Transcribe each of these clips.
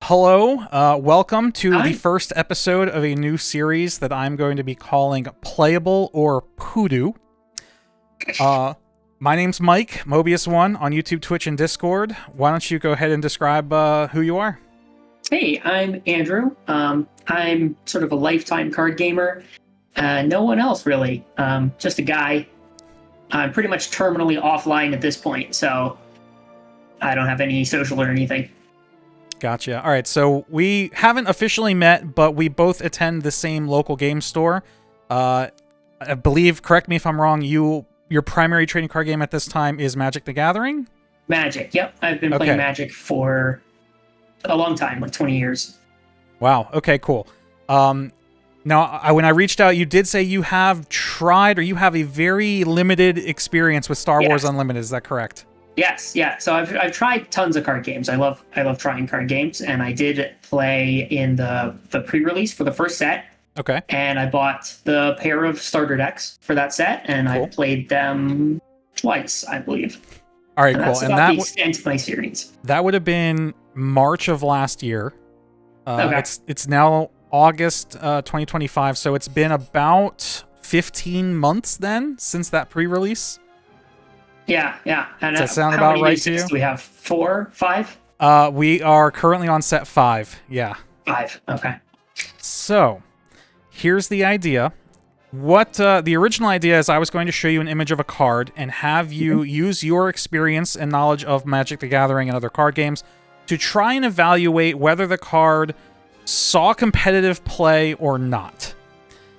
Hello, welcome to Hi. the first episode of a new series that I'm going to be calling Playable or Poodoo. My name's Mike, Mobius1 on YouTube, Twitch, and Discord. Why don't you go ahead and describe who you are? Hey, I'm Andrew. I'm sort of a lifetime card gamer. No one else really. Just a guy. I'm pretty much terminally offline at this point, so I don't have any social or anything. Gotcha. All right, so we haven't officially met, but we both attend the same local game store. I believe, correct me if I'm wrong, your primary trading card game at this time is Magic the Gathering? Magic. Yep, I've been playing Magic for a long time, like 20 years. Wow. Okay, cool. Now, when I reached out, you did say you have tried, or you have a very limited experience with Star Wars Unlimited. Is that correct? Yes, yeah. So I've tried tons of card games. I love trying card games, and I did play in the pre-release for the first set. Okay. And I bought the pair of starter decks for that set, and I played them twice, I believe. All right, and cool. That's And about the extent of my series. That would have been March of last year. Okay. It's now August 2025, so it's been about 15 months then since that pre-release. Yeah. And does that sound how about many right new to you? sets do we have? 4, 5? We are currently on set 5. Yeah. 5. Okay. So, here's the idea. What the original idea is, I was going to show you an image of a card and have you use your experience and knowledge of Magic the Gathering and other card games to try and evaluate whether the card saw competitive play or not.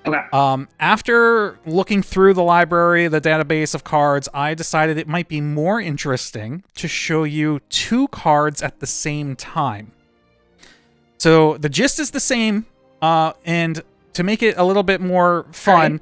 Okay. After looking through the library, the database of cards, I decided it might be more interesting to show you 2 cards at the same time. So the gist is the same, and to make it a little bit more fun,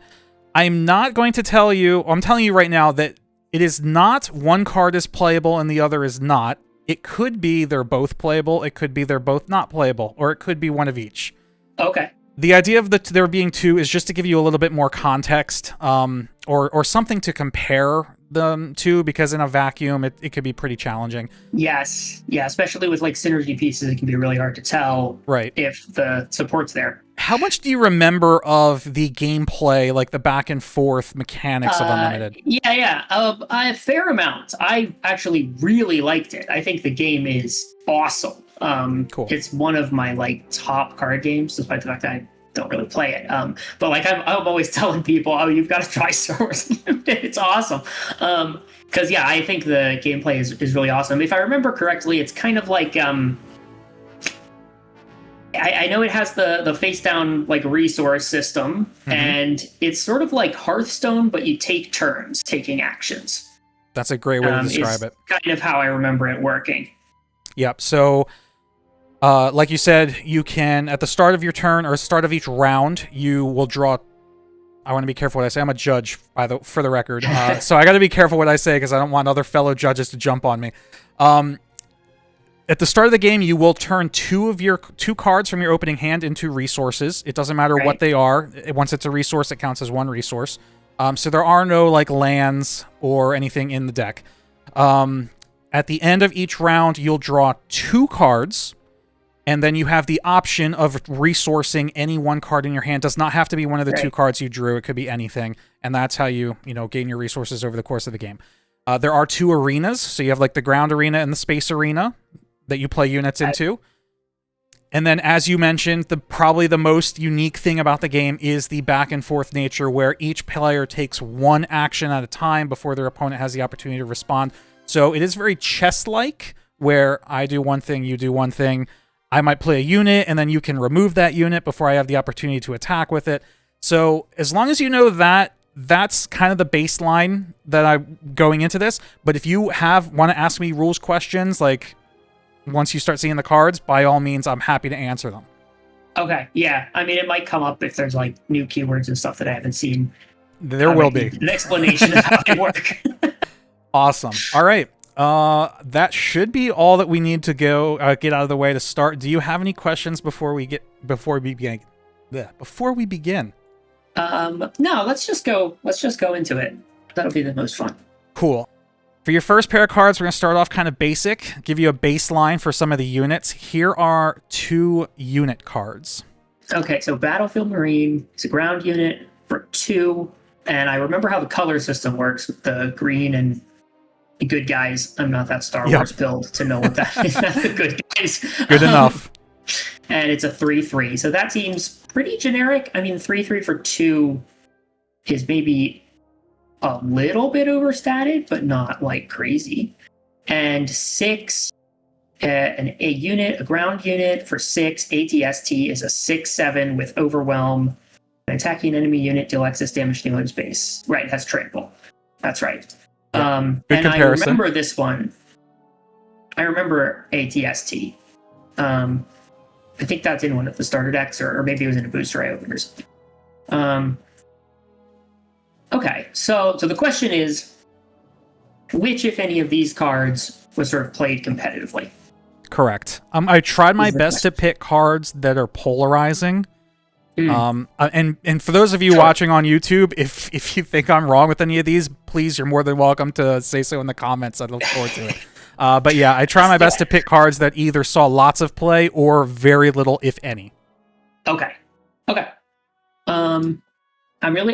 I'm not going to tell you, I'm telling you right now that it is not one card is playable and the other is not. It could be they're both playable, it could be they're both not playable, or it could be one of each. Okay. The idea of there being 2 is just to give you a little bit more context, or something to compare them to, because in a vacuum, it could be pretty challenging. Yes. Yeah, especially with like synergy pieces, it can be really hard to tell if the support's there. How much do you remember of the gameplay, like the back and forth mechanics of Unlimited? Yeah. A fair amount. I actually really liked it. I think the game is awesome. Cool. It's one of my like top card games, despite the fact that I don't really play it. But like I'm always telling people, oh, you've got to try Star Wars Unlimited. It's awesome. Because yeah, I think the gameplay is really awesome. If I remember correctly, it's kind of like I know it has the face down like resource system, and it's sort of like Hearthstone, but you take turns taking actions. That's a great way to describe it. Kind of how I remember it working. Yep. So, like you said, you can, at the start of your turn or start of each round, you will draw. I want to be careful what I say. I'm a judge, for the record, so I got to be careful what I say because I don't want other fellow judges to jump on me. At the start of the game, you will turn 2 cards from your opening hand into resources. It doesn't matter what they are. Once it's a resource, it counts as 1 resource. So there are no like lands or anything in the deck. At the end of each round, you'll draw 2 cards, and then you have the option of resourcing any 1 card in your hand. It does not have to be one of the 2 cards you drew. It could be anything, and that's how you gain your resources over the course of the game. There are 2 arenas, so you have like the ground arena and the space arena that you play units into. And then, as you mentioned, probably the most unique thing about the game is the back and forth nature, where each player takes 1 action at a time before their opponent has the opportunity to respond. So it is very chess-like, where I do one thing, you do one thing. I might play a unit, and then you can remove that unit before I have the opportunity to attack with it. So as long as you know that, that's kind of the baseline that I'm going into this. But if you want to ask me rules questions, like once you start seeing the cards, by all means, I'm happy to answer them. Okay, yeah. I mean, it might come up if there's like new keywords and stuff that I haven't seen. There will be an explanation of how they work. Awesome. All right. That should be all that we need to go get out of the way to start. Do you have any questions before we begin? No, let's just go into it. That'll be the most fun. Cool. For your first pair of cards, we're going to start off kind of basic, give you a baseline for some of the units. Here are 2 unit cards. Okay, so Battlefield Marine is a ground unit for 2, and I remember how the color system works with the green and the good guys. I'm not that Star Wars build to know what that is. That's the good guys. Good enough. And it's a 3/3, so that seems pretty generic. I mean, 3/3 for 2 is maybe a little bit overstated, but not like crazy. And 6, a unit, a ground unit for 6, ATST is a 6/7 with Overwhelm. An attacking enemy unit deal excess damage to its base. Right, it has trample. That's right. Yeah. And comparison. I remember this one. I remember ATST. I think that's in one of the starter decks, or maybe it was in a booster I opened or something. Okay, so the question is, which, if any, of these cards was sort of played competitively? Correct. I tried my best to pick cards that are polarizing. And for those of you watching on YouTube, if you think I'm wrong with any of these, please, you're more than welcome to say so in the comments. I'd look forward to it. But yeah, I try my best to pick cards that either saw lots of play or very little, if any. Okay.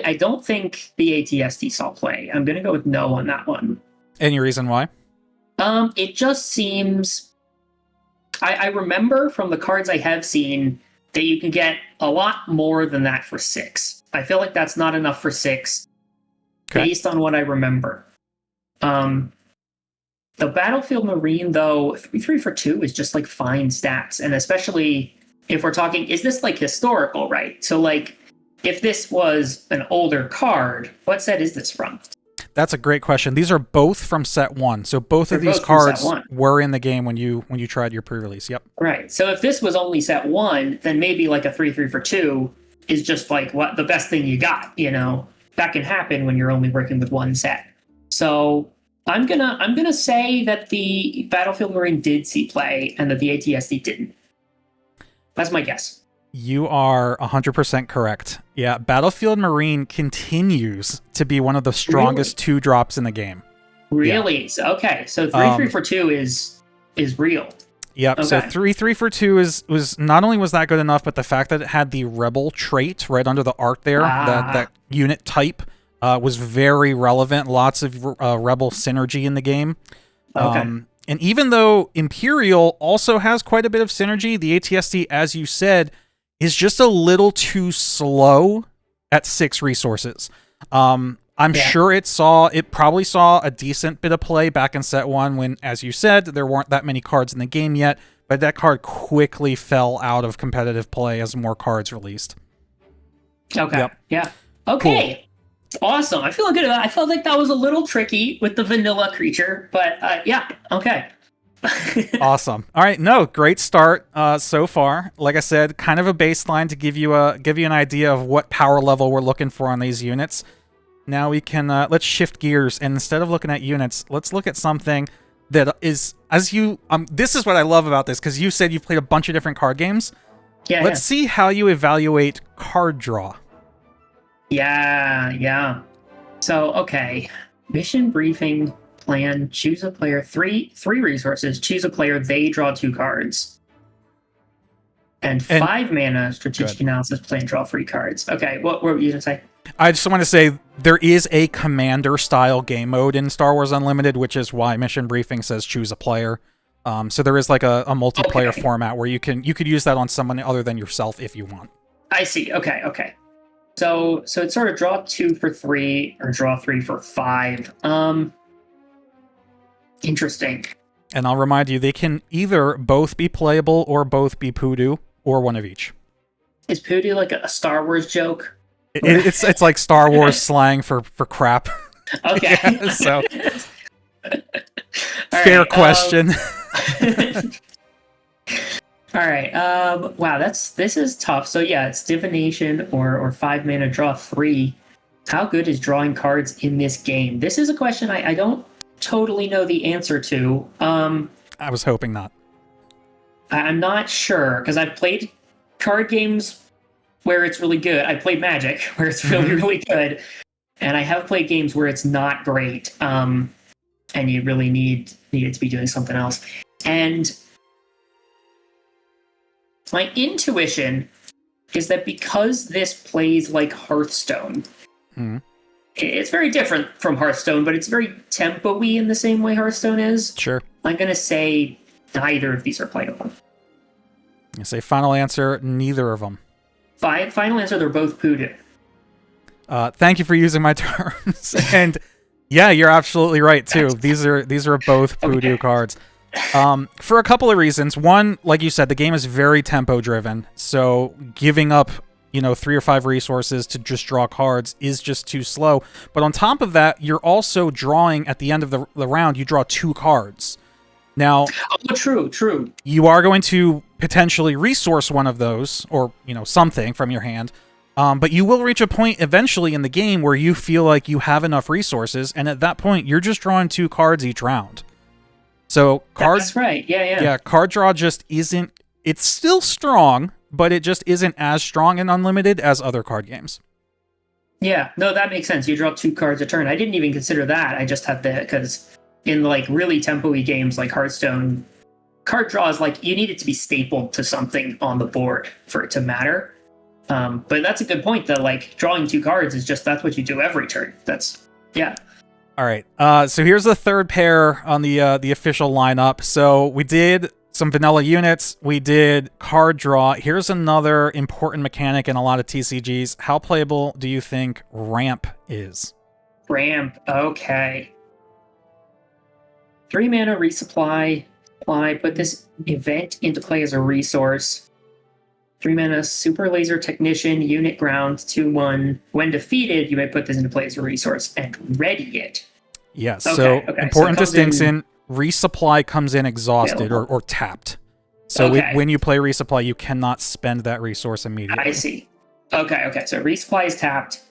I don't think the ATST saw play. I'm going to go with no on that one. Any reason why? It just seems... I remember from the cards I have seen that you can get a lot more than that for 6. I feel like that's not enough for 6, based on what I remember. The Battlefield Marine, though, 3/3 for 2 is just like fine stats, and especially if we're talking, is this like historical, right? So like, if this was an older card, what set is this from? That's a great question. These are both from set 1, so both of these cards were in the game when you tried your pre-release. Yep. Right. So if this was only set 1, then maybe like a 3/3 for 2 is just like what the best thing you got. You know, that can happen when you're only working with one set. So I'm gonna say that the Battlefield Marine did see play and that the ATSD didn't. That's my guess. You are 100% correct. Yeah, Battlefield Marine continues to be one of the strongest 2-drops in the game. Really? Yeah. So, okay, so 3/3 for 2 is real. Yep, okay. So 3/3 for 2 was not only was that good enough, but the fact that it had the Rebel trait right under the art there, that unit type, was very relevant. Lots of Rebel synergy in the game. Okay. And even though Imperial also has quite a bit of synergy, the ATSD, as you said, is just a little too slow at 6 resources. I'm sure it probably saw a decent bit of play back in set 1 when, as you said, there weren't that many cards in the game yet, but that card quickly fell out of competitive play as more cards released. Okay. Yep. Yeah. Okay. Cool. Awesome. I feel good about it. I felt like that was a little tricky with the vanilla creature, but yeah. Okay. Awesome. All right, no, great start so far. Like I said, kind of a baseline to give you an idea of what power level we're looking for on these units. Now we can let's shift gears, and instead of looking at units, let's look at something that is, as you this is what I love about this, because you said you've played a bunch of different card games. Yeah. Let's see how you evaluate card draw. Yeah. So okay, mission briefing. Plan, choose a player, three resources, choose a player, they draw 2 cards. And 5 mana, strategic analysis, plan, draw 3 cards. Okay, what were you going to say? I just want to say there is a commander-style game mode in Star Wars Unlimited, which is why Mission Briefing says choose a player. So there is like a multiplayer format where you could use that on someone other than yourself if you want. I see. Okay. So it's sort of draw 2 for 3, or draw 3 for 5. Interesting. And I'll remind you, they can either both be playable or both be Poodoo, or one of each. Is Poodoo like a Star Wars joke? It's like Star Wars slang for crap. Okay. Yeah, so fair question. All right. Wow, this is tough. So yeah, it's divination or 5 mana, draw 3. How good is drawing cards in this game? This is a question I don't totally know the answer to. I was hoping not. I'm not sure, because I've played card games where it's really good. I played Magic where it's really, really good. And I have played games where it's not great. And and you really need it to be doing something else. And my intuition is that because this plays like Hearthstone, it's very different from Hearthstone, but it's very tempo-y in the same way Hearthstone is. Sure. I'm going to say neither of these are playable. I say final answer, neither of them. Final answer, they're both Poodoo. Thank you for using my terms. And yeah, you're absolutely right too. These are both Poodoo cards. For a couple of reasons. One, like you said, the game is very tempo driven. So giving up, 3 or 5 resources to just draw cards is just too slow. But on top of that, you're also drawing at the end of the round, you draw 2 cards. Now, true. You are going to potentially resource one of those, or something from your hand. But you will reach a point eventually in the game where you feel like you have enough resources, and at that point, you're just drawing 2 cards each round. So that's right. Yeah. Card draw just isn't. It's still strong, but it just isn't as strong and unlimited as other card games. Yeah, no, that makes sense. You draw 2 cards a turn. I didn't even consider that. I just had because in like really tempo-y games like Hearthstone, card draw is like you need it to be stapled to something on the board for it to matter. But that's a good point that like drawing 2 cards is that's what you do every turn. All right. So here's the third pair on the official lineup. So we did some vanilla units. We did card draw. Here's another important mechanic in a lot of TCGs. How playable do you think ramp is? Ramp. Okay. 3 mana resupply. Put this event into play as a resource. 3 mana Super Laser Technician, unit ground, 2/1. When defeated, you may put this into play as a resource and ready it. Yes, okay. Important distinction, resupply comes in exhausted or tapped. So when you play resupply, you cannot spend that resource immediately. I see. Okay. So resupply is tapped,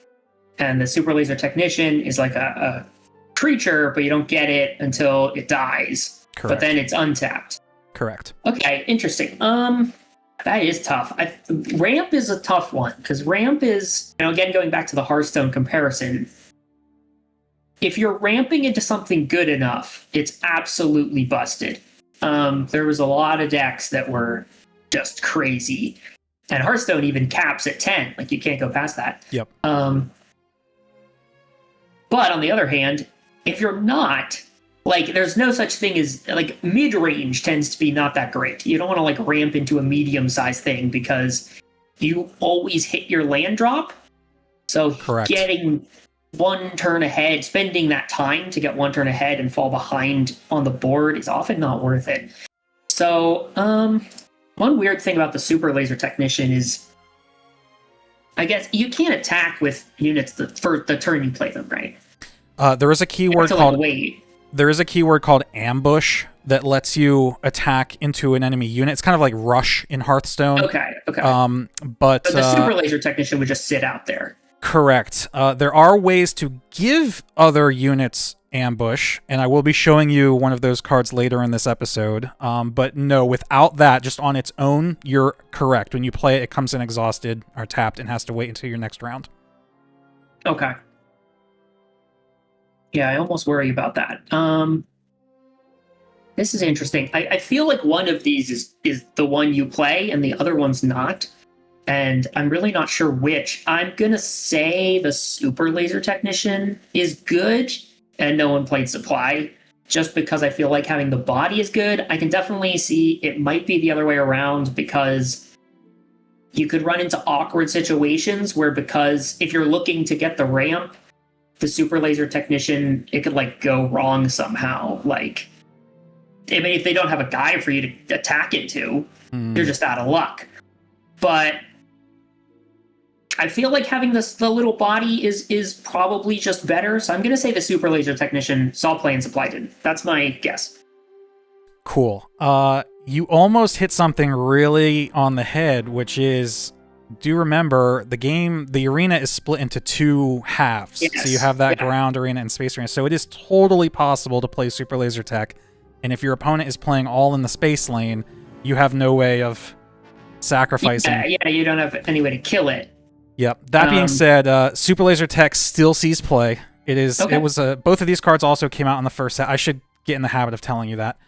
and the Super Laser Technician is like a creature, but you don't get it until it dies. Correct. But then it's untapped. Correct. Okay, interesting. That is tough. Ramp is a tough one, because ramp is, again, going back to the Hearthstone comparison, if you're ramping into something good enough, it's absolutely busted. There was a lot of decks that were just crazy, and Hearthstone even caps at 10. Like, you can't go past that. Yep. But on the other hand, if you're not, like, there's no such thing as, like, mid-range tends to be not that great. You don't want to, like, ramp into a medium-sized thing because you always hit your land drop. So Correct. Getting 1 turn ahead, spending that time to get 1 turn ahead and fall behind on the board is often not worth it. So, one weird thing about the Super Laser Technician is, I guess, you can't attack with units for the turn you play them, right? There is a keyword called... There is a keyword called ambush that lets you attack into an enemy unit. It's kind of like rush in Hearthstone. Okay. But the Super Laser Technician would just sit out there. Correct. There are ways to give other units ambush, and I will be showing you one of those cards later in this episode. But no, without that, just on its own, you're correct. When you play it, it comes in exhausted or tapped and has to wait until your next round. Okay. Yeah, I almost worry about that. This is interesting. I feel like one of these is the one you play and the other one's not. And I'm really not sure which. I'm going to say the Super Laser Technician is good and no one played Supply, just because I feel like having the body is good. I can definitely see it might be the other way around, because you could run into awkward situations where, because if you're looking to get the ramp, the Super Laser Technician, it could like go wrong somehow. Like, I mean, if they don't have a guy for you to attack into, you're just out of luck. But I feel like having the little body is probably just better. So I'm going to say the Super Laser Technician saw play and Supply didn't. That's my guess. Cool. You almost hit something really on the head, which is, do remember the arena is split into 2 halves. Yes. So you have that ground arena and space arena. So it is totally possible to play Super Laser Tech. And if your opponent is playing all in the space lane, you have no way of sacrificing. Yeah, you don't have any way to kill it. Yep. That being said, Super Laser Tech still sees play. It is. Okay. It was a. Both of these cards also came out in the first set. I should get in the habit of telling you that.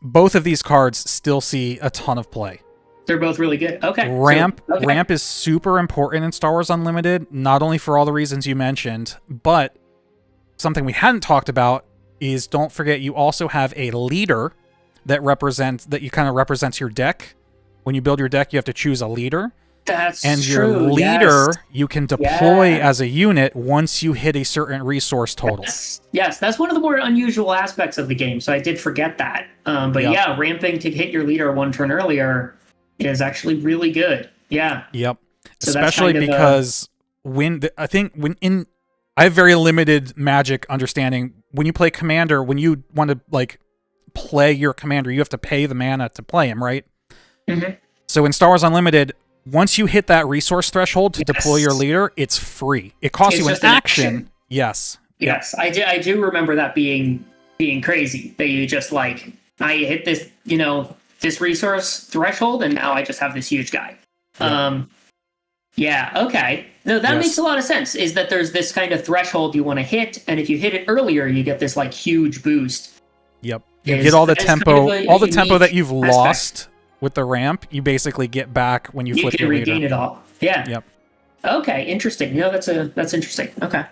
Both of these cards still see a ton of play. They're both really good. Okay. Ramp is super important in Star Wars Unlimited, not only for all the reasons you mentioned, but something we hadn't talked about is, don't forget, you also have a leader that you kind of represents your deck. When you build your deck, you have to choose a leader. That's and true. your leader yes. you can deploy as a unit once you hit a certain resource total. Yes, that's one of the more unusual aspects of the game, so I did forget that. But yeah, ramping to hit your leader one turn earlier is actually really good. Yeah. Yep. So especially because I have very limited Magic understanding. When you play Commander, when you want to like play your Commander, you have to pay the mana to play him, right? Mm-hmm. So in Star Wars Unlimited, once you hit that resource threshold to deploy your leader, it's free. It costs you an action. Yes. Yes, I do remember that being crazy. That you just like, I hit this, this resource threshold, and now I just have this huge guy. Yeah. Okay. No, that makes a lot of sense. Is that there's this kind of threshold you want to hit, and if you hit it earlier, you get this like huge boost. Yep. You get all the tempo, tempo that you've lost with the ramp. You basically get back when you flip your leader. You can regain it all. Yeah. Yep. Okay. Interesting. That's interesting. Okay.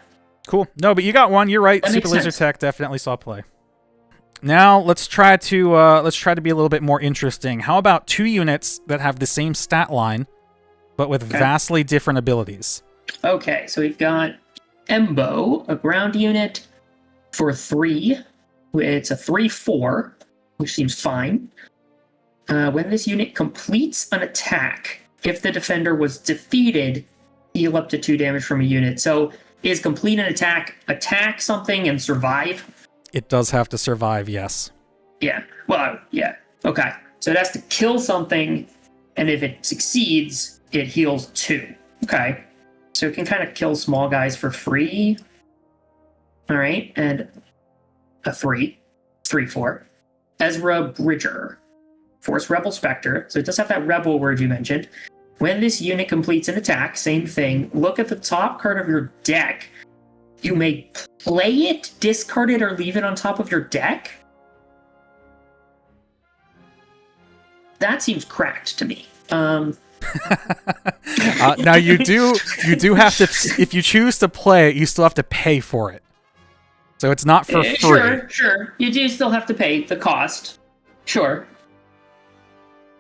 Cool. No, but you got one. You're right. Super Laser Tech definitely saw play. Now let's try to be a little bit more interesting. How about two units that have the same stat line, but with vastly different abilities? Okay, so we've got Embo, a ground unit for 3. It's a 3/4, which seems fine. When this unit completes an attack, if the defender was defeated, deal up to 2 damage from a unit. So is complete an attack something and survive? It does have to survive, yes. Yeah. Well, yeah. Okay. So it has to kill something, and if it succeeds, it heals 2. Okay. So it can kind of kill small guys for free. All right. And a 3/4. Ezra Bridger. Force Rebel Spectre. So it does have that rebel word you mentioned. When this unit completes an attack, same thing, look at the top card of your deck. You may play it, discard it, or leave it on top of your deck? That seems cracked to me. Now you do have to, if you choose to play it, you still have to pay for it. So it's not for free. Sure. You do still have to pay the cost. Sure.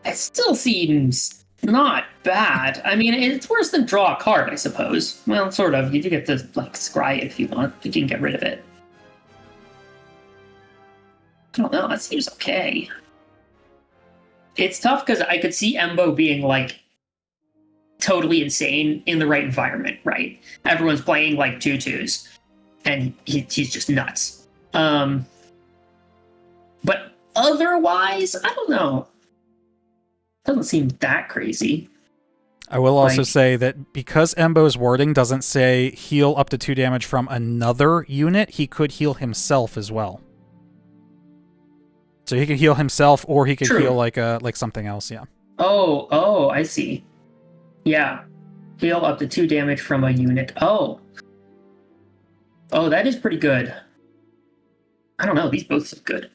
It still seems not bad. I mean, it's worse than draw a card, I suppose. Well, sort of. You do get to, scry it if you want. You can get rid of it. I don't know. That seems okay. It's tough because I could see Embo being, totally insane in the right environment, right? Everyone's playing, 2/2s, and he's just nuts. But otherwise, I don't know. Doesn't seem that crazy. I will also say that because Embo's wording doesn't say heal up to 2 damage from another unit, he could heal himself as well. So he could heal himself, or he could heal like something else. Yeah. Oh, I see. Yeah, heal up to 2 damage from a unit. Oh, that is pretty good. I don't know. These both look good.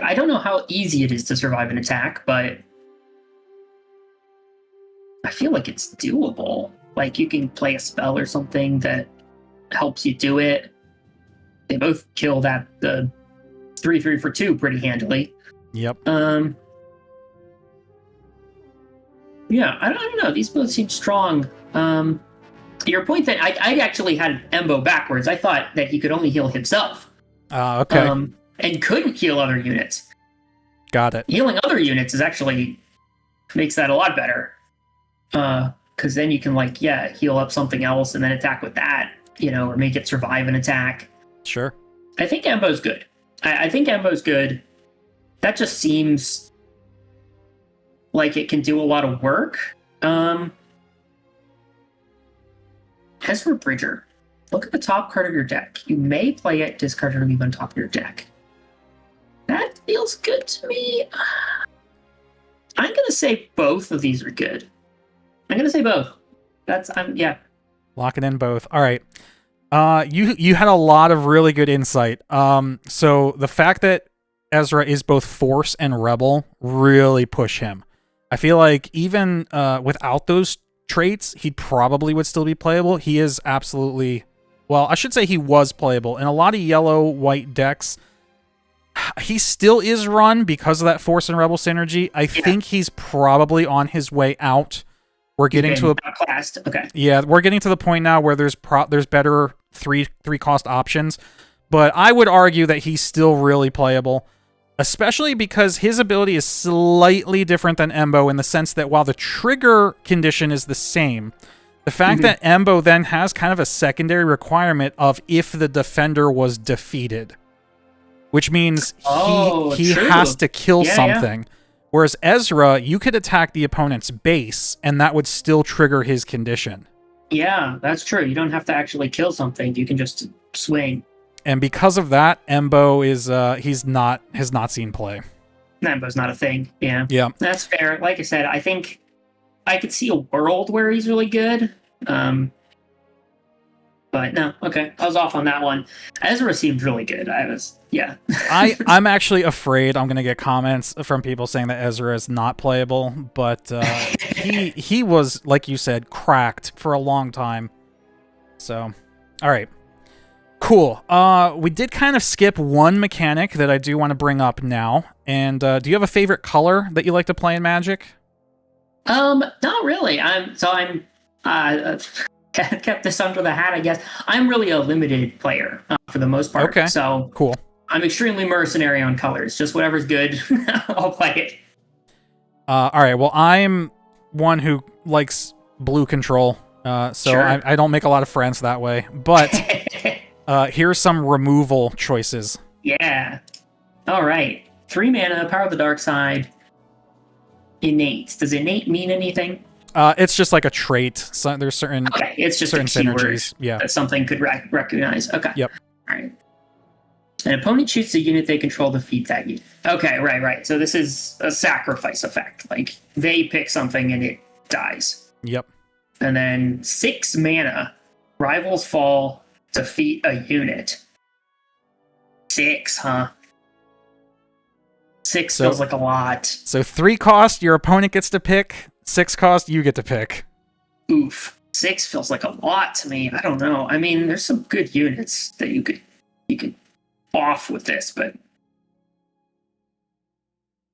I don't know how easy it is to survive an attack, but I feel like it's doable. You can play a spell or something that helps you do it. They both kill the 3/3 for 2 pretty handily. Yep. Yeah, I don't know. These both seem strong. Your point that I actually had Embo backwards. I thought that he could only heal himself. Okay. And couldn't heal other units. Got it. Healing other units makes that a lot better. Because then you can heal up something else and then attack with that, or make it survive an attack. Sure. I think Embo's good. I think Embo's good. That just seems like it can do a lot of work. Ezra Bridger. Look at the top card of your deck. You may play it, discard it, or leave on top of your deck. That feels good to me. I'm going to say both of these are good. I'm going to say both. Yeah. Lock it in both. All right. You had a lot of really good insight. So the fact that Ezra is both Force and Rebel really push him. I feel like even without those traits, he probably would still be playable. He is absolutely, well, I should say he was playable. In a lot of yellow-white decks, he still is run because of that Force and Rebel synergy. I think he's probably on his way out. We're getting to a outclassed. Okay. Yeah, we're getting to the point now where there's better three cost options, but I would argue that he's still really playable, especially because his ability is slightly different than Embo in the sense that while the trigger condition is the same, the fact that Embo then has kind of a secondary requirement of if the defender was defeated, which means he has to kill something. Whereas Ezra, you could attack the opponent's base, and that would still trigger his condition. Yeah, that's true. You don't have to actually kill something. You can just swing. And because of that, Embo is has not seen play. Embo's not a thing. Yeah. Yeah. That's fair. Like I said, I think I could see a world where he's really good. But no, okay. I was off on that one. Ezra seemed really good. I'm actually afraid I'm going to get comments from people saying that Ezra is not playable, but he was, like you said, cracked for a long time. So, all right. Cool. We did kind of skip one mechanic that I do want to bring up now. And do you have a favorite color that you like to play in Magic? Not really. I'm kept this under the hat, I guess. I'm really a limited player for the most part. Okay. So cool. I'm extremely mercenary on colors. Just whatever's good, I'll play it. All right. Well, I'm one who likes blue control, so Sure. I don't make a lot of friends that way. But here's some removal choices. Yeah. All right. 3 mana, Power of the Dark Side. Innate. Does innate mean anything? It's just like a trait. So there's certain it's just certain a keyword synergies. that something could recognize. Okay. Yep. All right. An opponent shoots a unit they control, defeat that unit. Okay, right. So this is a sacrifice effect. Like, they pick something and it dies. Yep. And then 6 mana, Rivals Fall, defeat a unit. 6, huh? 6 feels like a lot. So 3 cost, your opponent gets to pick. 6 cost, you get to pick. Oof. 6 feels like a lot to me. I don't know. I mean, there's some good units that you could off with this, but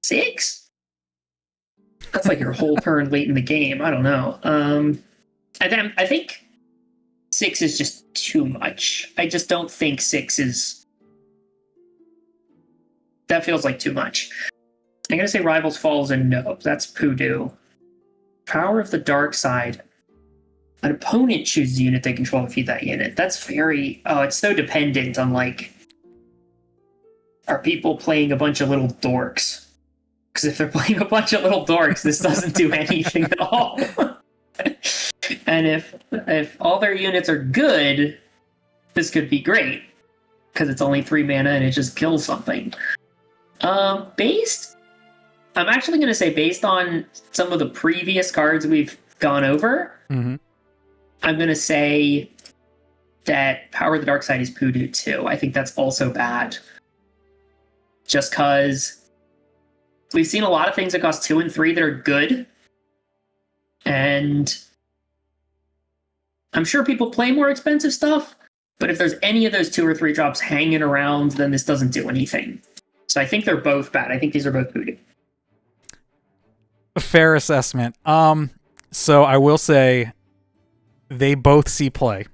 6? That's like your whole turn late in the game. I don't know. I think 6 is just too much. I just don't think 6 is... That feels like too much. I'm going to say Rivals Falls and no. That's Poodoo. Power of the Dark Side. An opponent chooses a unit they control to defeat that unit. That's very... Oh, it's so dependent on, like... Are people playing a bunch of little dorks? Because if they're playing a bunch of little dorks, this doesn't do anything at all. And if all their units are good, this could be great. Because it's only 3 mana and it just kills something. I'm actually going to say based on some of the previous cards we've gone over, I'm going to say that Power of the Dark Side is Poodoo too. I think that's also bad. Just because we've seen a lot of things that cost 2 and 3 that are good. And I'm sure people play more expensive stuff, but if there's any of those 2 or 3 drops hanging around, then this doesn't do anything. So I think they're both bad. I think these are both Poodoo. Fair assessment. So I will say they both see play.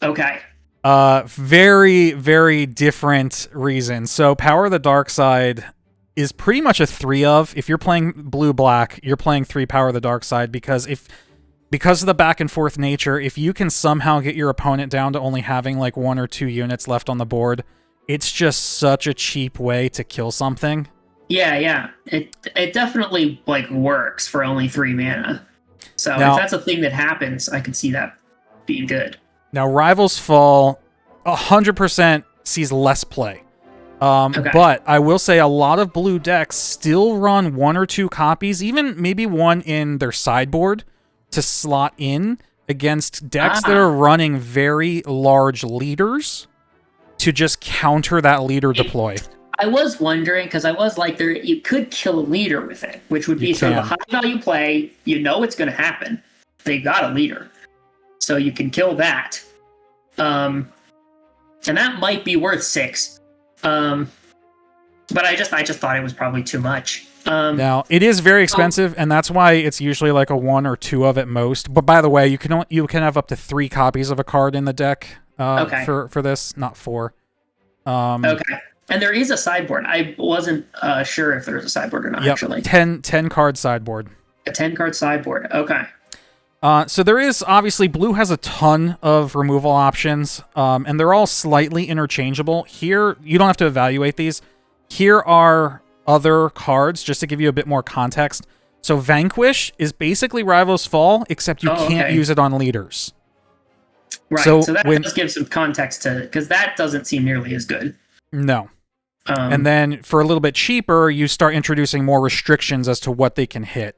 Okay. Very, very different reasons. So Power of the Dark Side is pretty much a 3 of. If you're playing blue-black, you're playing 3 Power of the Dark Side because of the back and forth nature, if you can somehow get your opponent down to only having like 1 or 2 units left on the board, it's just such a cheap way to kill something. Yeah. It definitely like works for only 3 mana. So now, if that's a thing that happens, I could see that being good. Now, Rivals Fall 100% sees less play. But I will say a lot of blue decks still run 1 or 2 copies, even maybe 1 in their sideboard to slot in against decks that are running very large leaders to just counter that leader deploy. I was wondering, because I was like, you could kill a leader with it, which would be sort of a high value play. You know it's going to happen. They got a leader. So you can kill that. And that might be worth 6. But I just thought it was probably too much. Now, it is very expensive, and that's why it's usually like a 1 or 2 of at most. But by the way, you can have up to 3 copies of a card in the deck for this, not 4. Okay. And there is a sideboard. I wasn't sure if there was a sideboard or not, actually. 10 card sideboard. A 10-card sideboard. Okay. So there is, obviously, blue has a ton of removal options, and they're all slightly interchangeable. Here, you don't have to evaluate these. Here are other cards, just to give you a bit more context. So Vanquish is basically Rival's Fall, except you can't use it on leaders. Right, so that does give some context to it, because that doesn't seem nearly as good. No. And then for a little bit cheaper, you start introducing more restrictions as to what they can hit.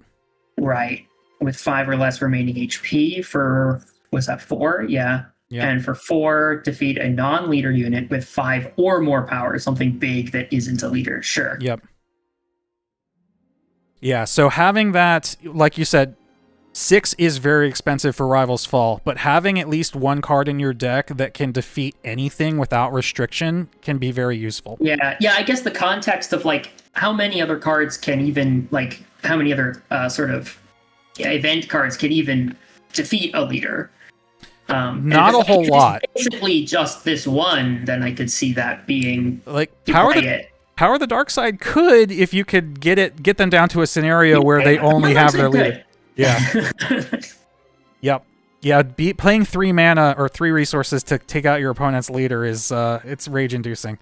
Right. With 5 or less remaining HP for, was that 4? Yeah. And for 4, defeat a non-leader unit with 5 or more power, something big that isn't a leader. Sure. Yep. Yeah, so having that, like you said, 6 is very expensive for Rival's Fall, but having at least 1 card in your deck that can defeat anything without restriction can be very useful. Yeah, I guess the context of, like, how many other cards can even, like, how many other sort of event cards can even defeat a leader? Not a whole lot. Basically just this one, then I could see that being... Like, Power the Dark Side could, if you could get them down to a scenario where they only have their leader. Yeah. Yep. Yeah, playing 3 mana or 3 resources to take out your opponent's leader is it's rage-inducing.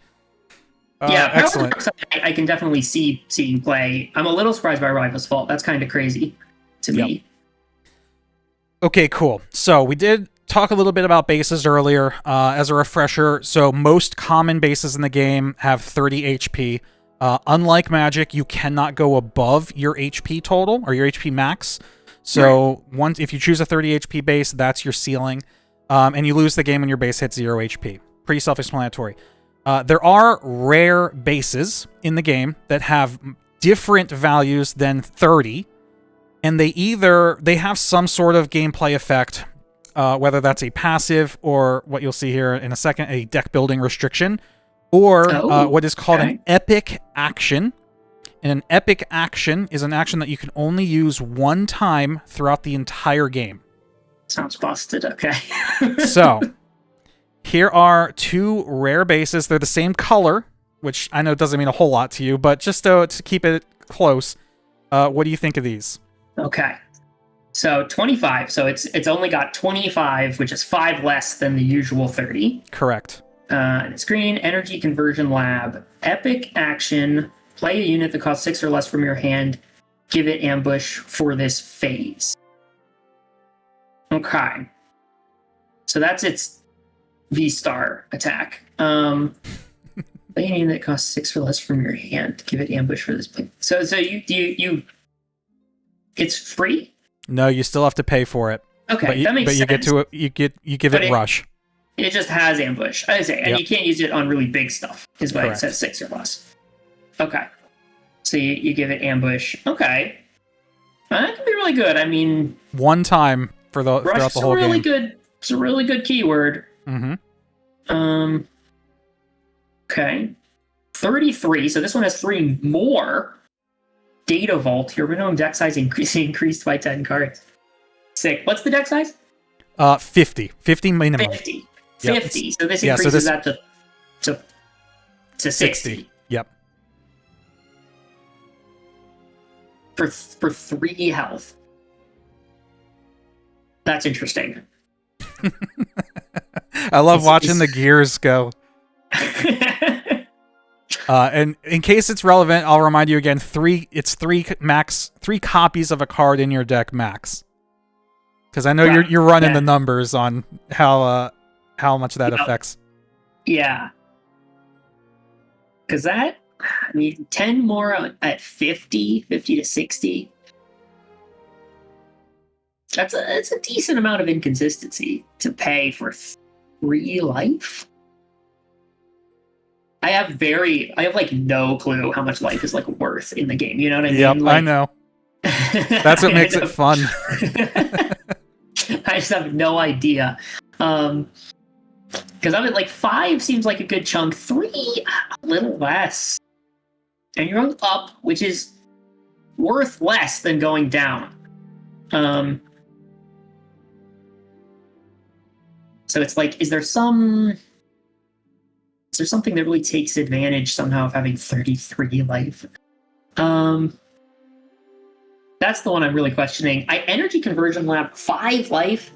Excellent. I can definitely see seeing play. I'm a little surprised by Rival's Fault. That's kind of crazy to me. Okay, cool. So we did talk a little bit about bases earlier. As a refresher, so most common bases in the game have 30 HP. Unlike Magic, you cannot go above your HP total or your HP max. So if you choose a 30 HP base, that's your ceiling, and you lose the game when your base hits 0 HP. Pretty self-explanatory. There are rare bases in the game that have different values than 30, and they have some sort of gameplay effect, whether that's a passive or what you'll see here in a second, a deck building restriction, or what is called an epic action. And an epic action is an action that you can only use 1 time throughout the entire game. Sounds busted. Okay. So, here are 2 rare bases. They're the same color, which I know doesn't mean a whole lot to you, but just to keep it close, what do you think of these? Okay. So 25. So it's only got 25, which is 5 less than the usual 30. Correct. And it's green, Energy Conversion Lab, epic action. Play a unit that costs 6 or less from your hand. Give it ambush for this phase. Okay. So that's its V-star attack. Play a unit that costs 6 or less from your hand. Give it ambush for this play. So you it's free? No, you still have to pay for it. Okay, that makes sense. But you give it rush. It just has ambush. I say, and you can't use it on really big stuff, is why it says 6 or less. Okay. So you give it ambush. Okay. That can be really good. I mean... 1 time throughout the whole game. It's a really good keyword. Mm-hmm. Okay. 33. So this one has 3 more. Data Vault. Your minimum deck size increased by 10 cards. Sick. What's the deck size? 50. 50 minimum. 50. 50. So this increases that to 60. Yep. For 3 health. That's interesting. I love watching the gears go. And in case it's relevant, I'll remind you again, 3 copies of a card in your deck max. Because I know you're running the numbers on how much that affects. Yeah. Because I mean, 10 more at 50 to 60. it's a decent amount of inconsistency to pay for 3 life. I have like no clue how much life is like worth in the game. You know what I mean? Yep, Like, I know. That's what makes it fun. I just have no idea. Because I'm at like 5 seems like a good chunk. 3, a little less. And you're going up, which is worth less than going down. So it's like, is there something that really takes advantage somehow of having 33 life? That's the one I'm really questioning. Energy Conversion Lab, 5 life.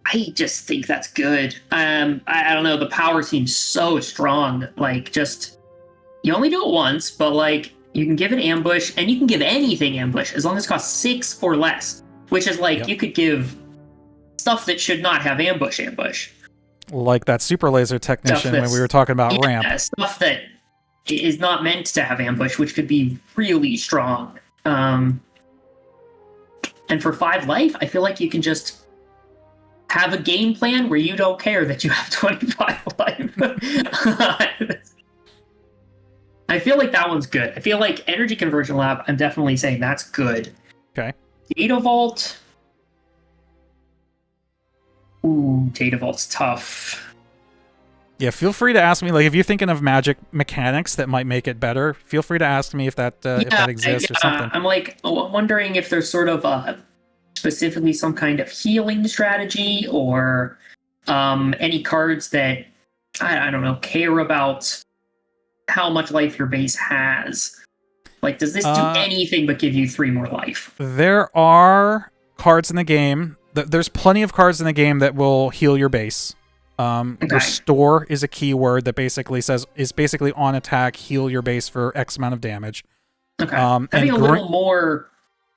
I just think that's good. I don't know. The power seems so strong. Like, just, you only do it once, but like, you can give it ambush, and you can give anything ambush as long as it costs 6 or less. Which is like, you could give stuff that should not have ambush. Like that super laser technician when we were talking about ramp. Stuff that is not meant to have ambush, which could be really strong. And for 5 life, I feel like you can just have a game plan where you don't care that you have 25 life. I feel like that one's good. I feel like Energy Conversion Lab, I'm definitely saying that's good. Okay. Data Vault. Ooh, Data Vault's tough. Yeah, feel free to ask me, like, if you're thinking of magic mechanics that might make it better, feel free to ask me if that exists or something. I'm like wondering if there's sort of specifically some kind of healing strategy or any cards that, I don't know, care about how much life your base has. Like, does this do anything but give you 3 more life? There are cards in the game. There's plenty of cards in the game that will heal your base. Restore is a keyword that basically is basically on attack, heal your base for X amount of damage. Okay. Having a little more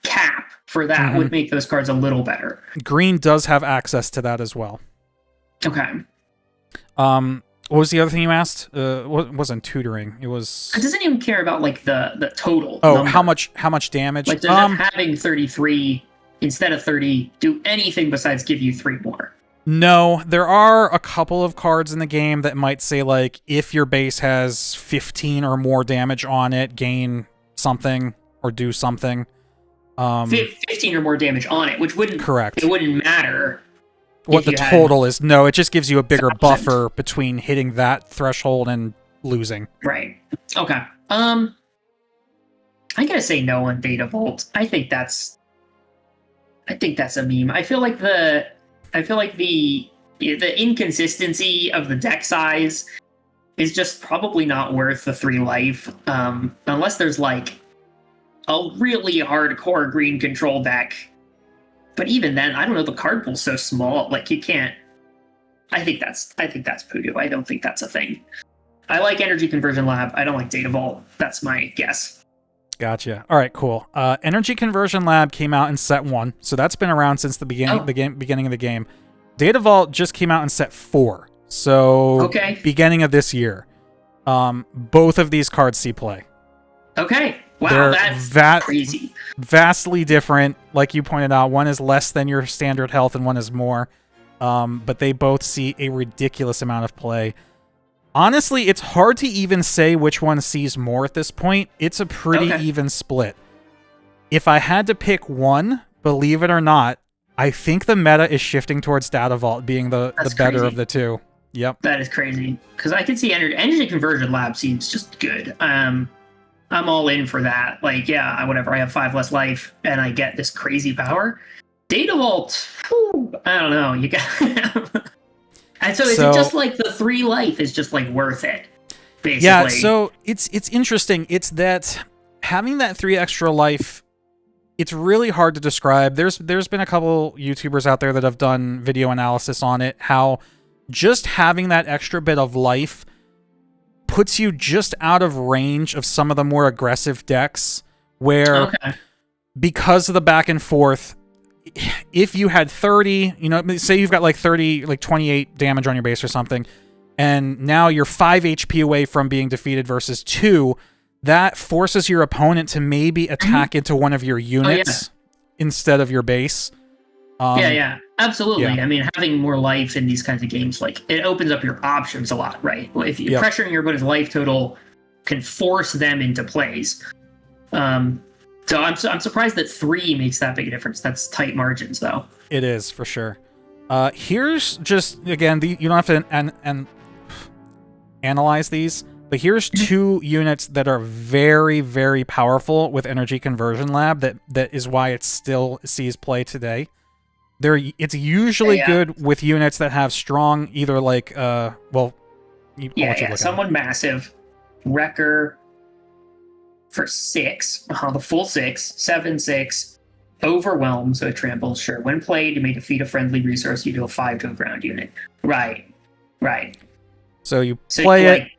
cap for that would make those cards a little better. Green does have access to that as well. Okay. What was the other thing you asked? It wasn't tutoring. It was. It doesn't even care about like the total. Oh, number. How much damage? Like, does having 33 instead of 30 do anything besides give you 3 more? No, there are a couple of cards in the game that might say, like, if your base has 15 or more damage on it, gain something or do something. 15 or more damage on it, which wouldn't. Correct. It wouldn't matter. What the total is. No, it just gives you a bigger buffer between hitting that threshold and losing. Right. Okay. I gotta say no on Data Vault. I think that's a meme. I feel like the inconsistency of the deck size is just probably not worth the 3 life. Unless there's like a really hardcore green control deck. But even then, I don't know, the card pool's so small, like you can't. I think that's Poodoo. I don't think that's a thing. I like Energy Conversion Lab. I don't like Data Vault. That's my guess. Gotcha. All right, cool. Energy Conversion Lab came out in set 1, so that's been around since the beginning of the game. Data Vault just came out in set 4, so beginning of this year. Both of these cards see play. Okay. Wow, that's crazy. Vastly different, like you pointed out. One is less than your standard health, and one is more. But they both see a ridiculous amount of play. Honestly, it's hard to even say which one sees more at this point. It's a pretty even split. If I had to pick one, believe it or not, I think the meta is shifting towards Data Vault being the better of the two. Yep. That is crazy. Because I can see Energy Conversion Lab seems just good. I'm all in for that. Like, yeah, whatever. I have 5 less life, and I get this crazy power. Data Vault, I don't know. You got, and so is it just like the 3 life is just like worth it? Basically. Yeah. So it's interesting. It's that having that 3 extra life. It's really hard to describe. There's been a couple YouTubers out there that have done video analysis on it. How just having that extra bit of life puts you just out of range of some of the more aggressive decks where because of the back and forth, if you had 30, say you've got like 30, like 28 damage on your base or something, and now you're 5 HP away from being defeated versus 2, that forces your opponent to maybe attack into one of your units instead of your base. Yeah, absolutely. Yeah. I mean, having more life in these kinds of games, like, it opens up your options a lot, right? If you're pressuring your opponent's life total can force them into plays. So I'm surprised that 3 makes that big a difference. That's tight margins, though. It is, for sure. Here's just, again, you don't have to analyze these, but here's 2 units that are very, very powerful with Energy Conversion Lab that is why it still sees play today. It's usually good with units that have strong, either like, someone massive, Wrecker for 6, the full 6, 7/6, Overwhelm, so it tramples, sure. When played, you may defeat a friendly resource, you deal 5 to a ground unit. Right. So you play it,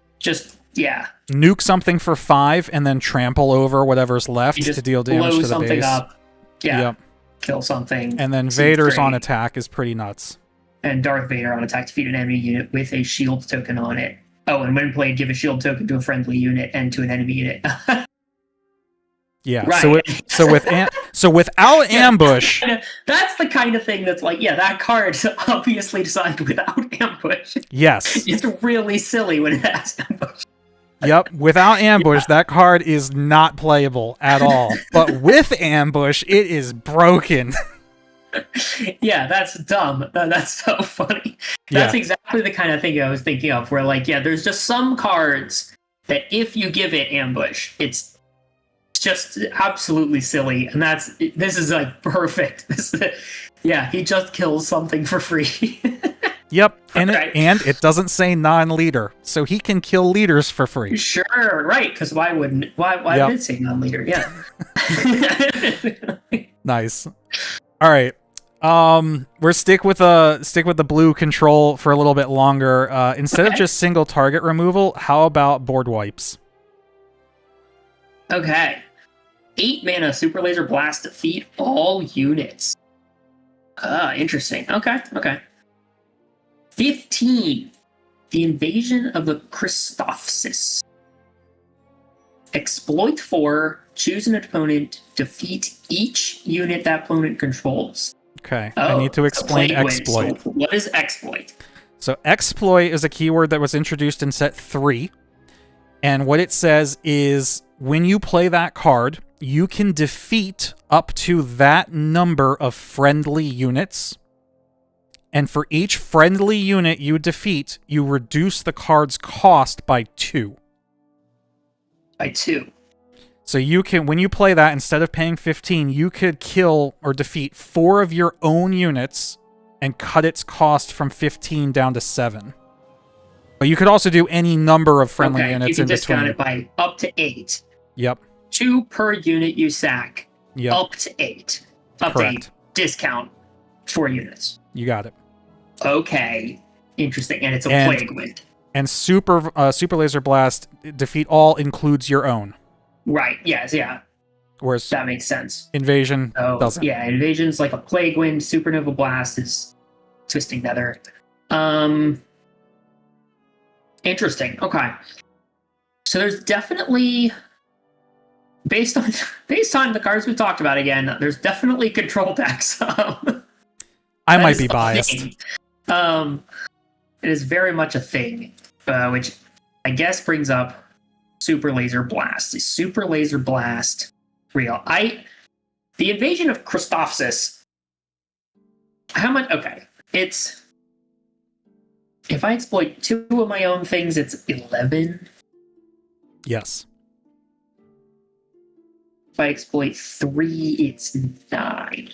nuke something for 5, and then trample over whatever's left to deal damage to the something base. Up. Kill something. And then Vader's on attack is pretty nuts. And Darth Vader on attack, defeat an enemy unit with a shield token on it. Oh, and when played, give a shield token to a friendly unit and to an enemy unit. Yeah. Right. So without ambush, that's the kind of thing that's like, that card's obviously designed without ambush. Yes. It's really silly when it has ambush. Yep. Without ambush, that card is not playable at all. But with ambush, it is broken. Yeah, that's dumb. That's so funny. That's exactly the kind of thing I was thinking of, where, like, there's just some cards that if you give it ambush, it's just absolutely silly. And this is like perfect. He just kills something for free. Yep, and it doesn't say non-leader, so he can kill leaders for free. Sure, right? Because why wouldn't? Why would it say non-leader? Yeah. Nice. All right. We're stick with the blue control for a little bit longer. Instead of just single target removal, how about board wipes? Okay. 8 mana Super Laser Blast, defeat all units. Interesting. Okay. 15. The Invasion of the Christophsis. Exploit 4, choose an opponent, defeat each unit that opponent controls. Okay, I need to explain exploit. So what is exploit? So exploit is a keyword that was introduced in set 3. And what it says is when you play that card, you can defeat up to that number of friendly units. And for each friendly unit you defeat, you reduce the card's cost by 2. By 2. So you can, when you play that, instead of paying 15, you could kill or defeat 4 of your own units and cut its cost from 15 down to 7. But you could also do any number of friendly units in between. You can discount it by up to 8. Yep. 2 per unit you sack. Yep. Up to 8. Up to 8. Discount 4 units. You got it. Okay. Interesting. And it's a Plague Wind. And Super Laser Blast, defeat all includes your own. Right. Yes. Yeah. Whereas that makes sense. Invasion doesn't. Yeah, Invasion's like a Plague Wind. Supernova Blast is Twisting Nether. Interesting. Okay. So there's definitely, based on the cards we've talked about again, there's definitely control decks. I might be biased. It is very much a thing, which I guess brings up Super Laser Blast. Is Super Laser Blast real? The Invasion of Christophsis. How much? Okay, it's, if I exploit 2 of my own things, it's 11. Yes. If I exploit 3, it's 9.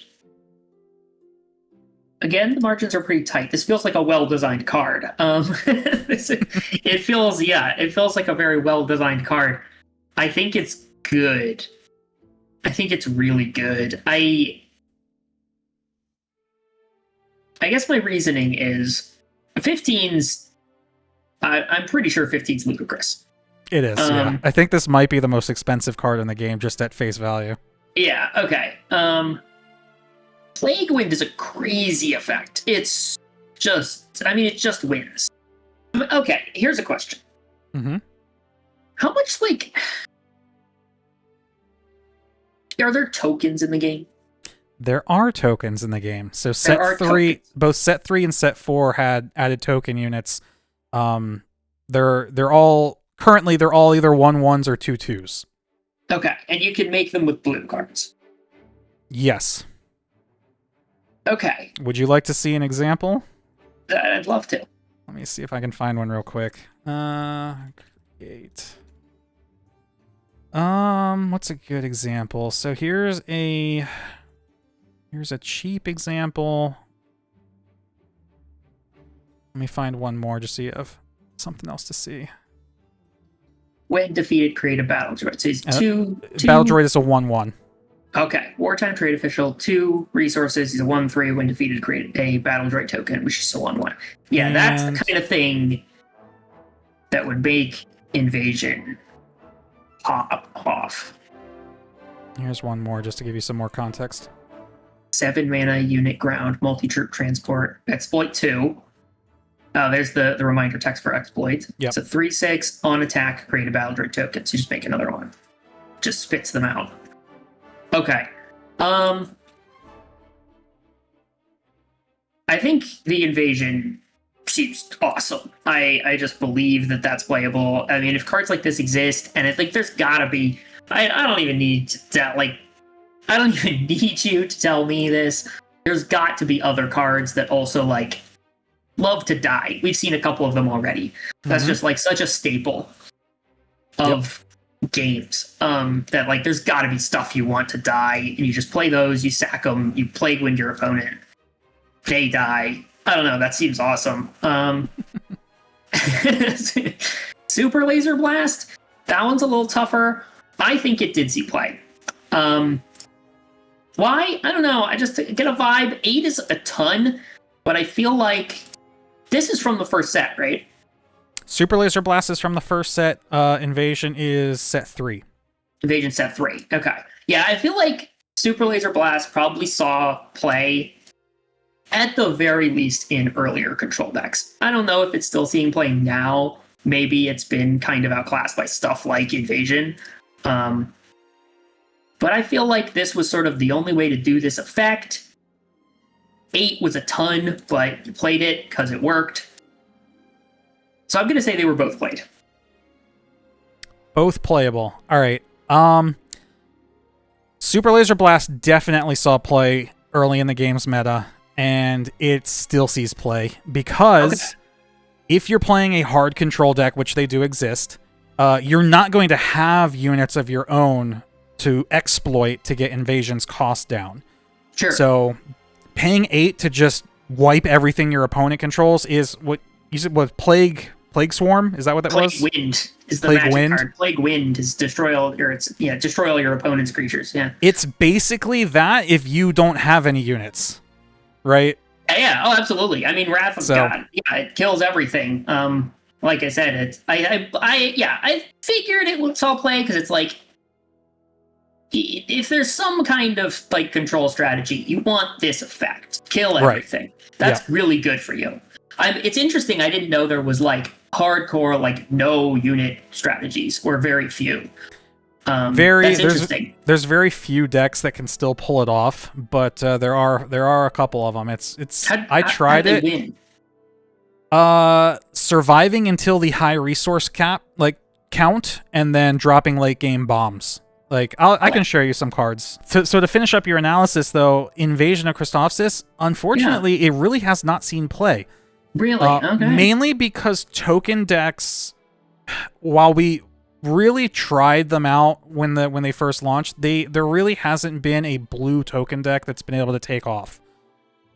Again, the margins are pretty tight. This feels like a well-designed card. It feels like a very well-designed card. I think it's good. I think it's really good. I guess my reasoning is 15's. I'm pretty sure 15's ludicrous. It is. Yeah. I think this might be the most expensive card in the game, just at face value. Yeah. Okay. Plague Wind is a crazy effect. It's just, it just wins. Okay, here's a question. Mm-hmm. How much, are there tokens in the game? There are tokens in the game. So There set are 3, tokens. both set 3 and set 4 had added token units. They're all currently they're all either 1/1s or 2/2s. Okay, and you can make them with blue cards. Yes. Okay, Would you like to see an example? I'd love to. Let me see if I can find one real quick. Create. What's a good example? So here's a cheap example. Let me find one more just so you have something else to see. When defeated, create a battle droid. So he's two. Battle droid is a 1/1. Okay, wartime trade official, 2 resources. He's a 1/3. When defeated, create a battle droid token, which is a 1/1. Yeah, that's the kind of thing that would make invasion pop off. Here's one more just to give you some more context. 7 mana unit ground, multi-troop transport, exploit 2. There's the reminder text for exploit. Yep. It's a 3/6 on attack, create a battle droid token. So you just make another one. Just spits them out. Okay. I think the invasion seems awesome. I just believe that that's playable. I mean, if cards like this exist, and I think there's gotta be. I don't even need to I don't even need you to tell me this. There's got to be other cards that also love to die. We've seen a couple of them already. That's just such a staple of games. That there's got to be stuff you want to die, and you just play those. You sack them. You plague wind your opponent. They die. I don't know. That seems awesome. Super Laser Blast. That one's a little tougher. I think it did see play. Why? I don't know. I just get a vibe. 8 is a ton, but I feel like this is from the first set, right? Super Laser Blast is from the first set. Invasion is set 3. Invasion set 3. Okay. Yeah, I feel like Super Laser Blast probably saw play at the very least in earlier control decks. I don't know if it's still seeing play now. Maybe it's been kind of outclassed by stuff like Invasion. But I feel like this was sort of the only way to do this effect. 8 was a ton, but you played it because it worked. So I'm going to say they were both played. Both playable. All right. Super Laser Blast definitely saw play early in the game's meta, and it still sees play because if you're playing a hard control deck, which they do exist, you're not going to have units of your own to exploit to get Invasion's cost down. Sure. So paying 8 to just wipe everything your opponent controls is what you said was Plague Swarm? Is that what that was? Plague Wind is the Plague magic Wind? card. Plague Wind is destroy all your opponent's creatures. Yeah. It's basically that if you don't have any units, right? Yeah. Oh, absolutely. I mean, Wrath of God. Yeah, it kills everything. Like I said, I figured it would saw play because it's if there's some kind of control strategy, you want this effect. Kill everything. Right. That's really good for you. It's interesting. I didn't know there was hardcore no unit strategies, or very few. That's interesting. There's very few decks that can still pull it off, but there are a couple of them. I tried it. Win? Surviving until the high resource count, and then dropping late game bombs. I can show you some cards. So to finish up your analysis, though, Invasion of Christophsis, unfortunately, it really has not seen play. Really? Okay. Mainly because token decks, while we really tried them out when they first launched, there really hasn't been a blue token deck that's been able to take off.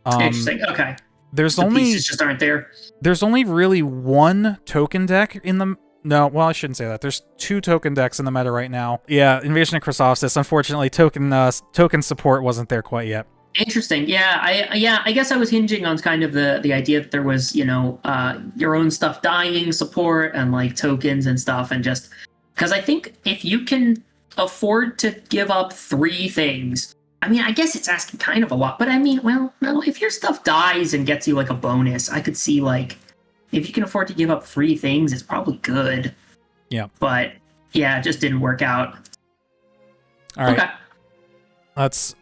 Interesting. Okay. The pieces just aren't there. There's only really one token deck in the. No, well, I shouldn't say that. There's 2 token decks in the meta right now. Yeah, Invasion of Christophsis. Unfortunately, token support wasn't there quite yet. Interesting. Yeah, I guess I was hinging on kind of the idea that there was, your own stuff dying support and tokens and stuff, and just because I think if you can afford to give up 3 things, I mean, I guess it's asking kind of a lot, but I mean, well, no, if your stuff dies and gets you a bonus, I could see if you can afford to give up 3 things, it's probably good. Yeah. But yeah, it just didn't work out. All right. Okay. Let's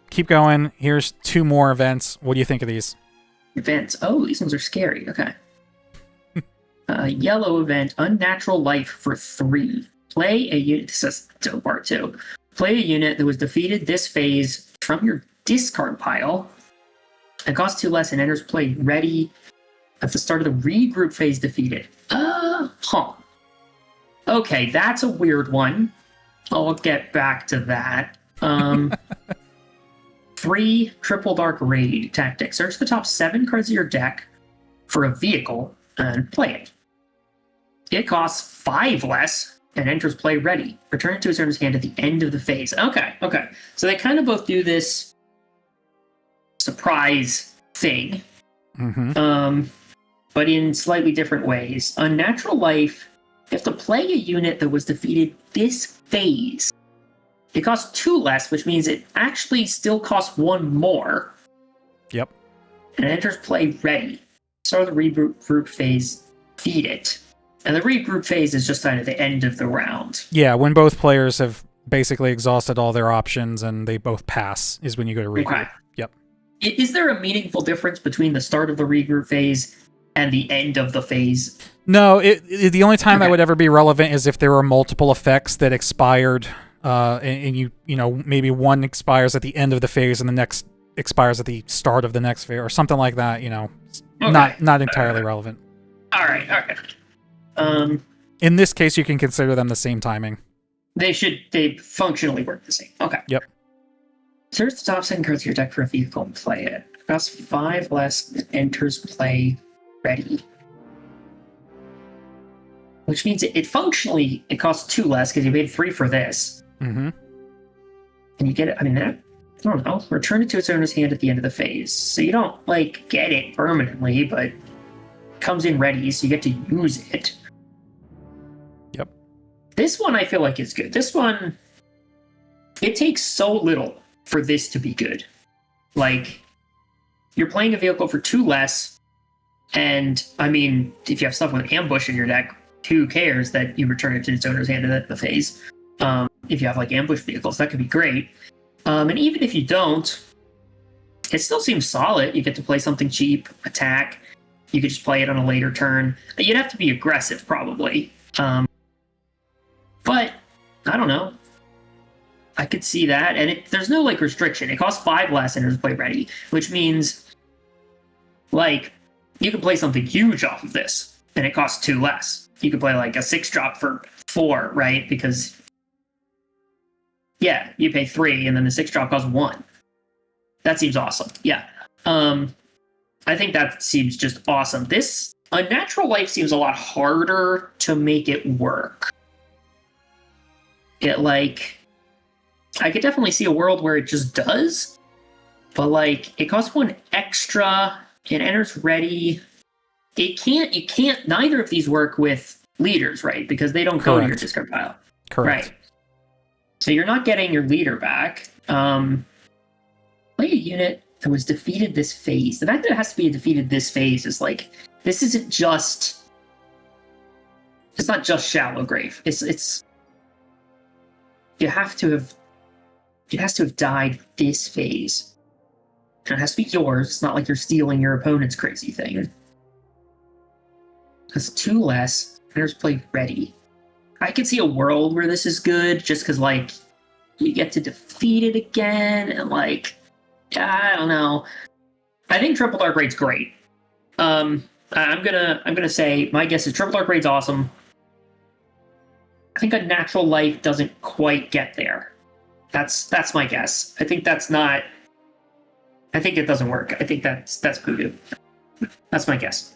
keep going. Here's 2 more events. What do you think of these? Events. Oh, these ones are scary. Okay. Yellow event, Unnatural Life for 3. Play a unit. This is part 2. Play a unit that was defeated this phase from your discard pile. It costs 2 less and enters play ready at the start of the regroup phase defeated. Okay, that's a weird one. I'll get back to that. 3 Triple Dark Raid tactic. Search the top 7 cards of your deck for a vehicle and play it. It costs 5 less and enters play ready. Return it to its owner's hand at the end of the phase. Okay. So they kind of both do this surprise thing, but in slightly different ways. Unnatural Life, you have to play a unit that was defeated this phase. It costs 2 less, which means it actually still costs 1 more. Yep. And it enters play ready. Start of the regroup phase, feed it. And the regroup phase is just kind of the end of the round. Yeah, when both players have basically exhausted all their options and they both pass is when you go to regroup. Okay. Yep. Is there a meaningful difference between the start of the regroup phase and the end of the phase? No, the only time that would ever be relevant is if there were multiple effects that expired, and you know, maybe one expires at the end of the phase and the next expires at the start of the next phase or something like that, you know. Not entirely relevant. All right. In this case, you can consider them the same timing. They functionally work the same. Okay. Yep. Search the top 7 cards of your deck for a vehicle and play it. It costs 5 less and enters play ready. Which means it functionally costs 2 less because you paid 3 for this. Mm-hmm. And you get it, I don't know, return it to its owner's hand at the end of the phase. So you don't, get it permanently, but it comes in ready, so you get to use it. Yep. This one I feel like is good. This one, it takes so little for this to be good. You're playing a vehicle for 2 less, and, if you have stuff with ambush in your deck, who cares that you return it to its owner's hand at the phase? If you have, ambush vehicles, that could be great. And even if you don't, it still seems solid. You get to play something cheap, attack. You could just play it on a later turn. You'd have to be aggressive, probably. But, I don't know. I could see that. And there's no, restriction. It costs 5 less and it's play ready, which means, you can play something huge off of this, and it costs 2 less. You could play, a 6-drop for 4, right? Because, yeah, you pay 3, and then the 6-drop costs 1. That seems awesome. Yeah. I think that seems just awesome. This Unnatural Life seems a lot harder to make it work. I could definitely see a world where it just does, but it costs 1 extra, it enters ready. You can't, neither of these work with leaders, right? Because they don't go to your discard pile. Correct. Right. So you're not getting your leader back. Play a unit that was defeated this phase. The fact that it has to be defeated this phase is this isn't just, it's not just Shallow Grave. It's it has to have died this phase. And it has to be yours. It's not like you're stealing your opponent's crazy thing. Because 2 less, enters play ready. I could see a world where this is good, just because you get to defeat it again, and I don't know. I think Triple Dark Raid's great. I'm gonna say my guess is Triple Dark Raid's awesome. I think Unnatural Life doesn't quite get there. That's my guess. I think it doesn't work. I think that's Poodoo. That's my guess.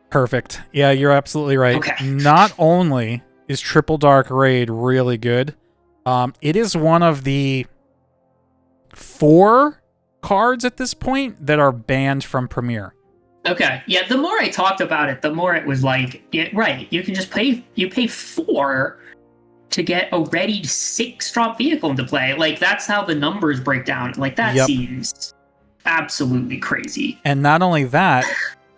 Perfect. Yeah, you're absolutely right. Okay. Not only is Triple Dark Raid really good, it is one of the 4 cards at this point that are banned from Premiere. Okay. Yeah, the more I talked about it, the more it was right, you can just pay 4 to get a ready 6-drop vehicle into play. That's how the numbers break down. That seems absolutely crazy. And not only that,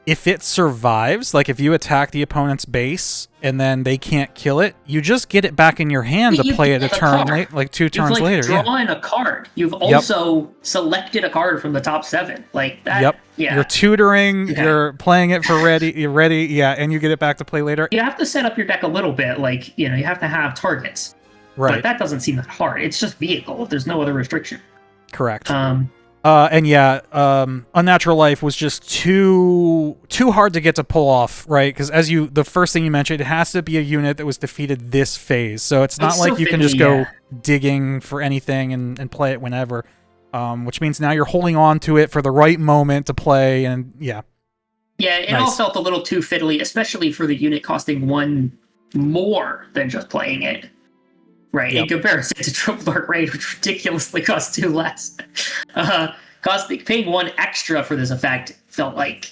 if it survives, like if you attack the opponent's base and then they can't kill it, you just get it back in your hand to play it a turn late, like 2 turns later. You've drawn a card. You've also selected a card from the top 7. Like that. Yep. Yeah. You're tutoring. Okay. You're playing it for ready. You're ready. Yeah, and you get it back to play later. You have to set up your deck a little bit. Like you have to have targets. Right. But that doesn't seem that hard. It's just vehicle. There's no other restriction. Correct. Unnatural Life was just too hard to get to pull off, right? Because the first thing you mentioned, it has to be a unit that was defeated this phase. So it's not like you can just go digging for anything and play it whenever. Which means now you're holding on to it for the right moment to play, and yeah. Yeah, it all felt a little too fiddly, especially for the unit costing 1 more than just playing it. Right, in comparison to Triple Dark Raid, which ridiculously costs 2 less. Paying 1 extra for this effect felt like,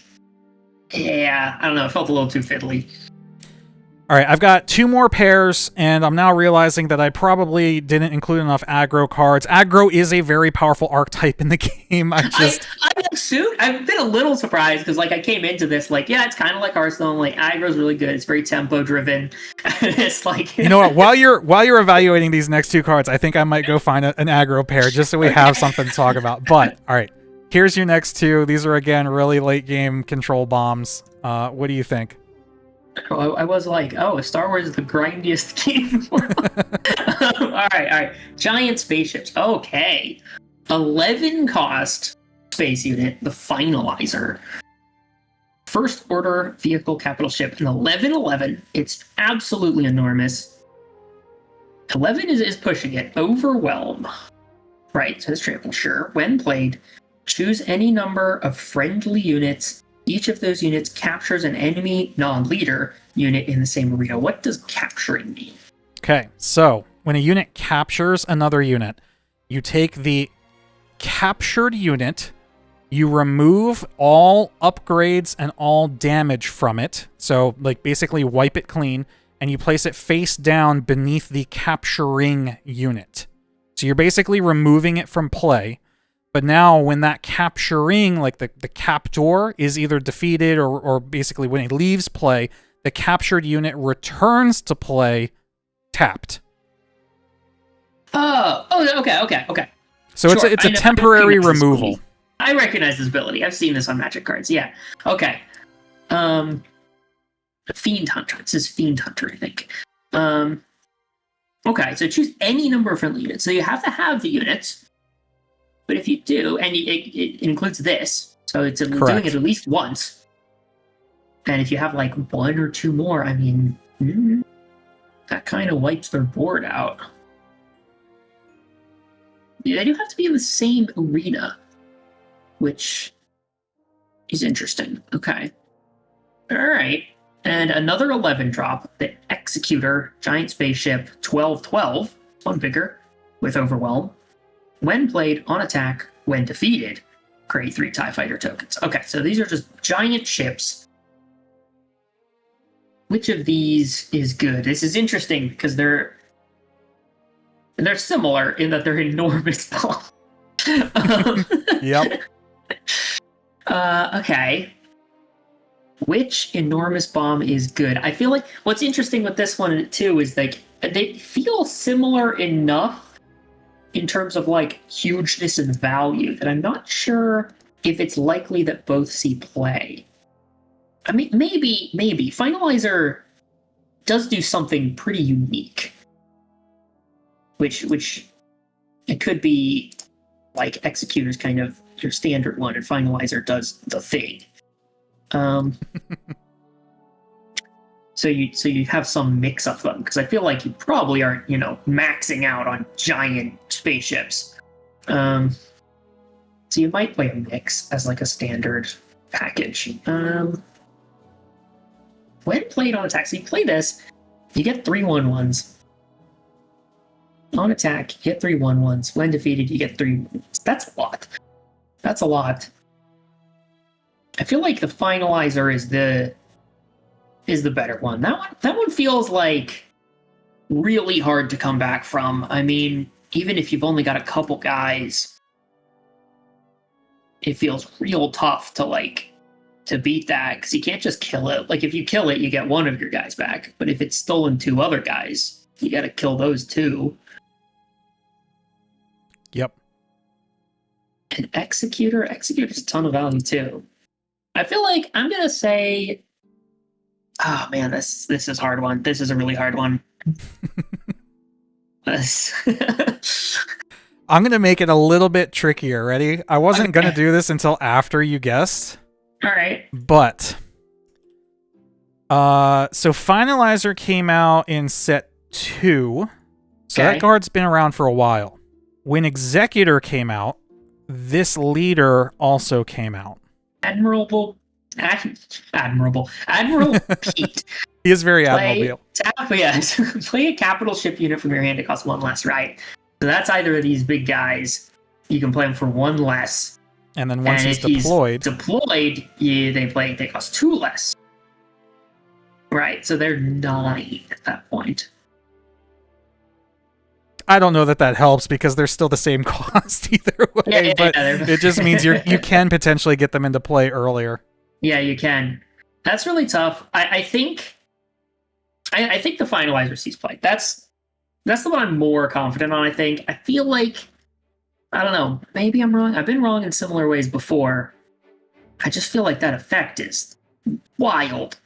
I don't know, it felt a little too fiddly. All right, I've got 2 more pairs, and I'm now realizing that I probably didn't include enough aggro cards. Aggro is a very powerful archetype in the game. I've been a little surprised because, I came into this it's kind of like Hearthstone. Aggro's really good. It's very tempo driven. It's you know what? While you're evaluating these next 2 cards, I think I might go find an aggro pair just so we have something to talk about. But all right, here's your next 2. These are again really late game control bombs. What do you think? I was like, Star Wars is the grindiest game in the world. All right. Giant spaceships. Okay. 11 cost space unit, the Finalizer. First order vehicle capital ship. An 11/11. It's absolutely enormous. 11 is pushing it. Overwhelm. Right, says Trample. Sure. When played, choose any number of friendly units. Each of those units captures an enemy non-leader unit in the same arena. What does capturing mean? Okay, so when a unit captures another unit, you take the captured unit, you remove all upgrades and all damage from it, so basically wipe it clean, and you place it face down beneath the capturing unit. So you're basically removing it from play. But now when that capturing, the captor, is either defeated or basically when it leaves play, the captured unit returns to play tapped. Okay. So sure, it's a temporary removal. I recognize this ability. I've seen this on Magic cards. Yeah. Okay. Fiend Hunter. It says Fiend Hunter, I think. Okay, so choose any number of friendly units. So you have to have the units. But if you do, and it includes this, so it's doing it at least once. And if you have 1 or 2 more, that kind of wipes their board out. Yeah, they do have to be in the same arena, which is interesting. Okay. All right. And another 11 drop, the Executor, giant spaceship, 12/12, one bigger, with Overwhelm. When played on attack, when defeated, create 3 TIE Fighter tokens. Okay, so these are just giant ships. Which of these is good? This is interesting because they're similar in that they're enormous bombs. Yep. Okay. Which enormous bomb is good? I feel like what's interesting with this one too is they feel similar enough in terms of hugeness and value that I'm not sure if it's likely that both see play. Maybe. Finalizer does do something pretty unique. Which it could be Executor's kind of your standard one, and Finalizer does the thing. So you have some mix of them, because I feel like you probably aren't, maxing out on giant spaceships. So you might play a mix as a standard package. When played on attack, so you play this, you get 3/1/1s. On attack, you get 3/1/1s. When defeated, you get 3. That's a lot. I feel like the Finalizer is the better one. That one feels really hard to come back from. Even if you've only got a couple guys, it feels real tough to to beat that, because you can't just kill it. Like, if you kill it, you get one of your guys back. But if it's stolen 2 other guys, you got to kill those 2. Yep. An Executor. Executor's a ton of value too. I feel like I'm gonna say, oh man, this is a hard one. This is a really hard one. I'm gonna make it a little bit trickier. Ready? I wasn't gonna do this until after you guessed. All right. But so Finalizer came out in set 2. So that card's been around for a while. When Executor came out, this leader also came out. Admiral Pete. He is very admirable. Play a capital ship unit from your hand. It costs 1 less, right? So that's either of these big guys. You can play them for 1 less. And then once he's deployed, they cost 2 less. Right, so they're 9 at that point. I don't know that helps because they're still the same cost either way, but it just means you can potentially get them into play earlier. Yeah, you can. That's really tough. I think the Finalizer sees play. That's the one I'm more confident on, I think. I feel like, I don't know, maybe I'm wrong. I've been wrong in similar ways before. I just feel like that effect is wild.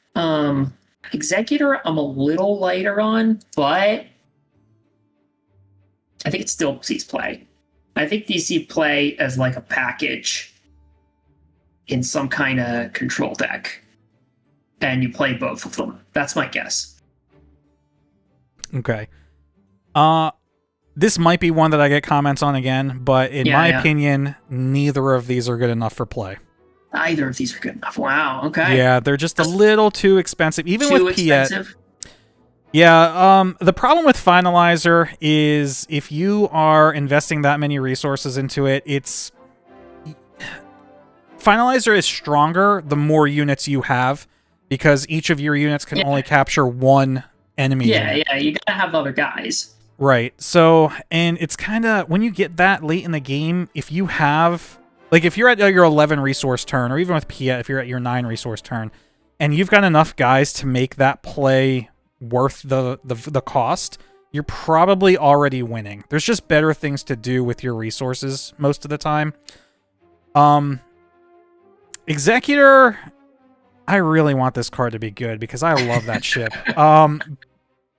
Executor, I'm a little lighter on, but I think it still sees play. I think these see play as like a package in some kind of control deck. And you play both of them. That's my guess. Okay. This might be one that I get comments on again, but in my opinion, neither of these are good enough for play. Either of these are good enough. Wow, okay. Yeah, they're just a little too expensive. Even too with expensive? Piet. Yeah, the problem with Finalizer is if you are investing that many resources into it, Finalizer is stronger the more units you have, because each of your units can only capture 1 enemy unit. Yeah, you gotta have other guys. Right. So, and it's kind of, when you get that late in the game, if you have, like, if you're at your 11 resource turn, or even with Piet, if you're at your 9 resource turn, and you've got enough guys to make that play worth the cost, you're probably already winning. There's just better things to do with your resources most of the time. Executor, I really want this card to be good because I love that ship.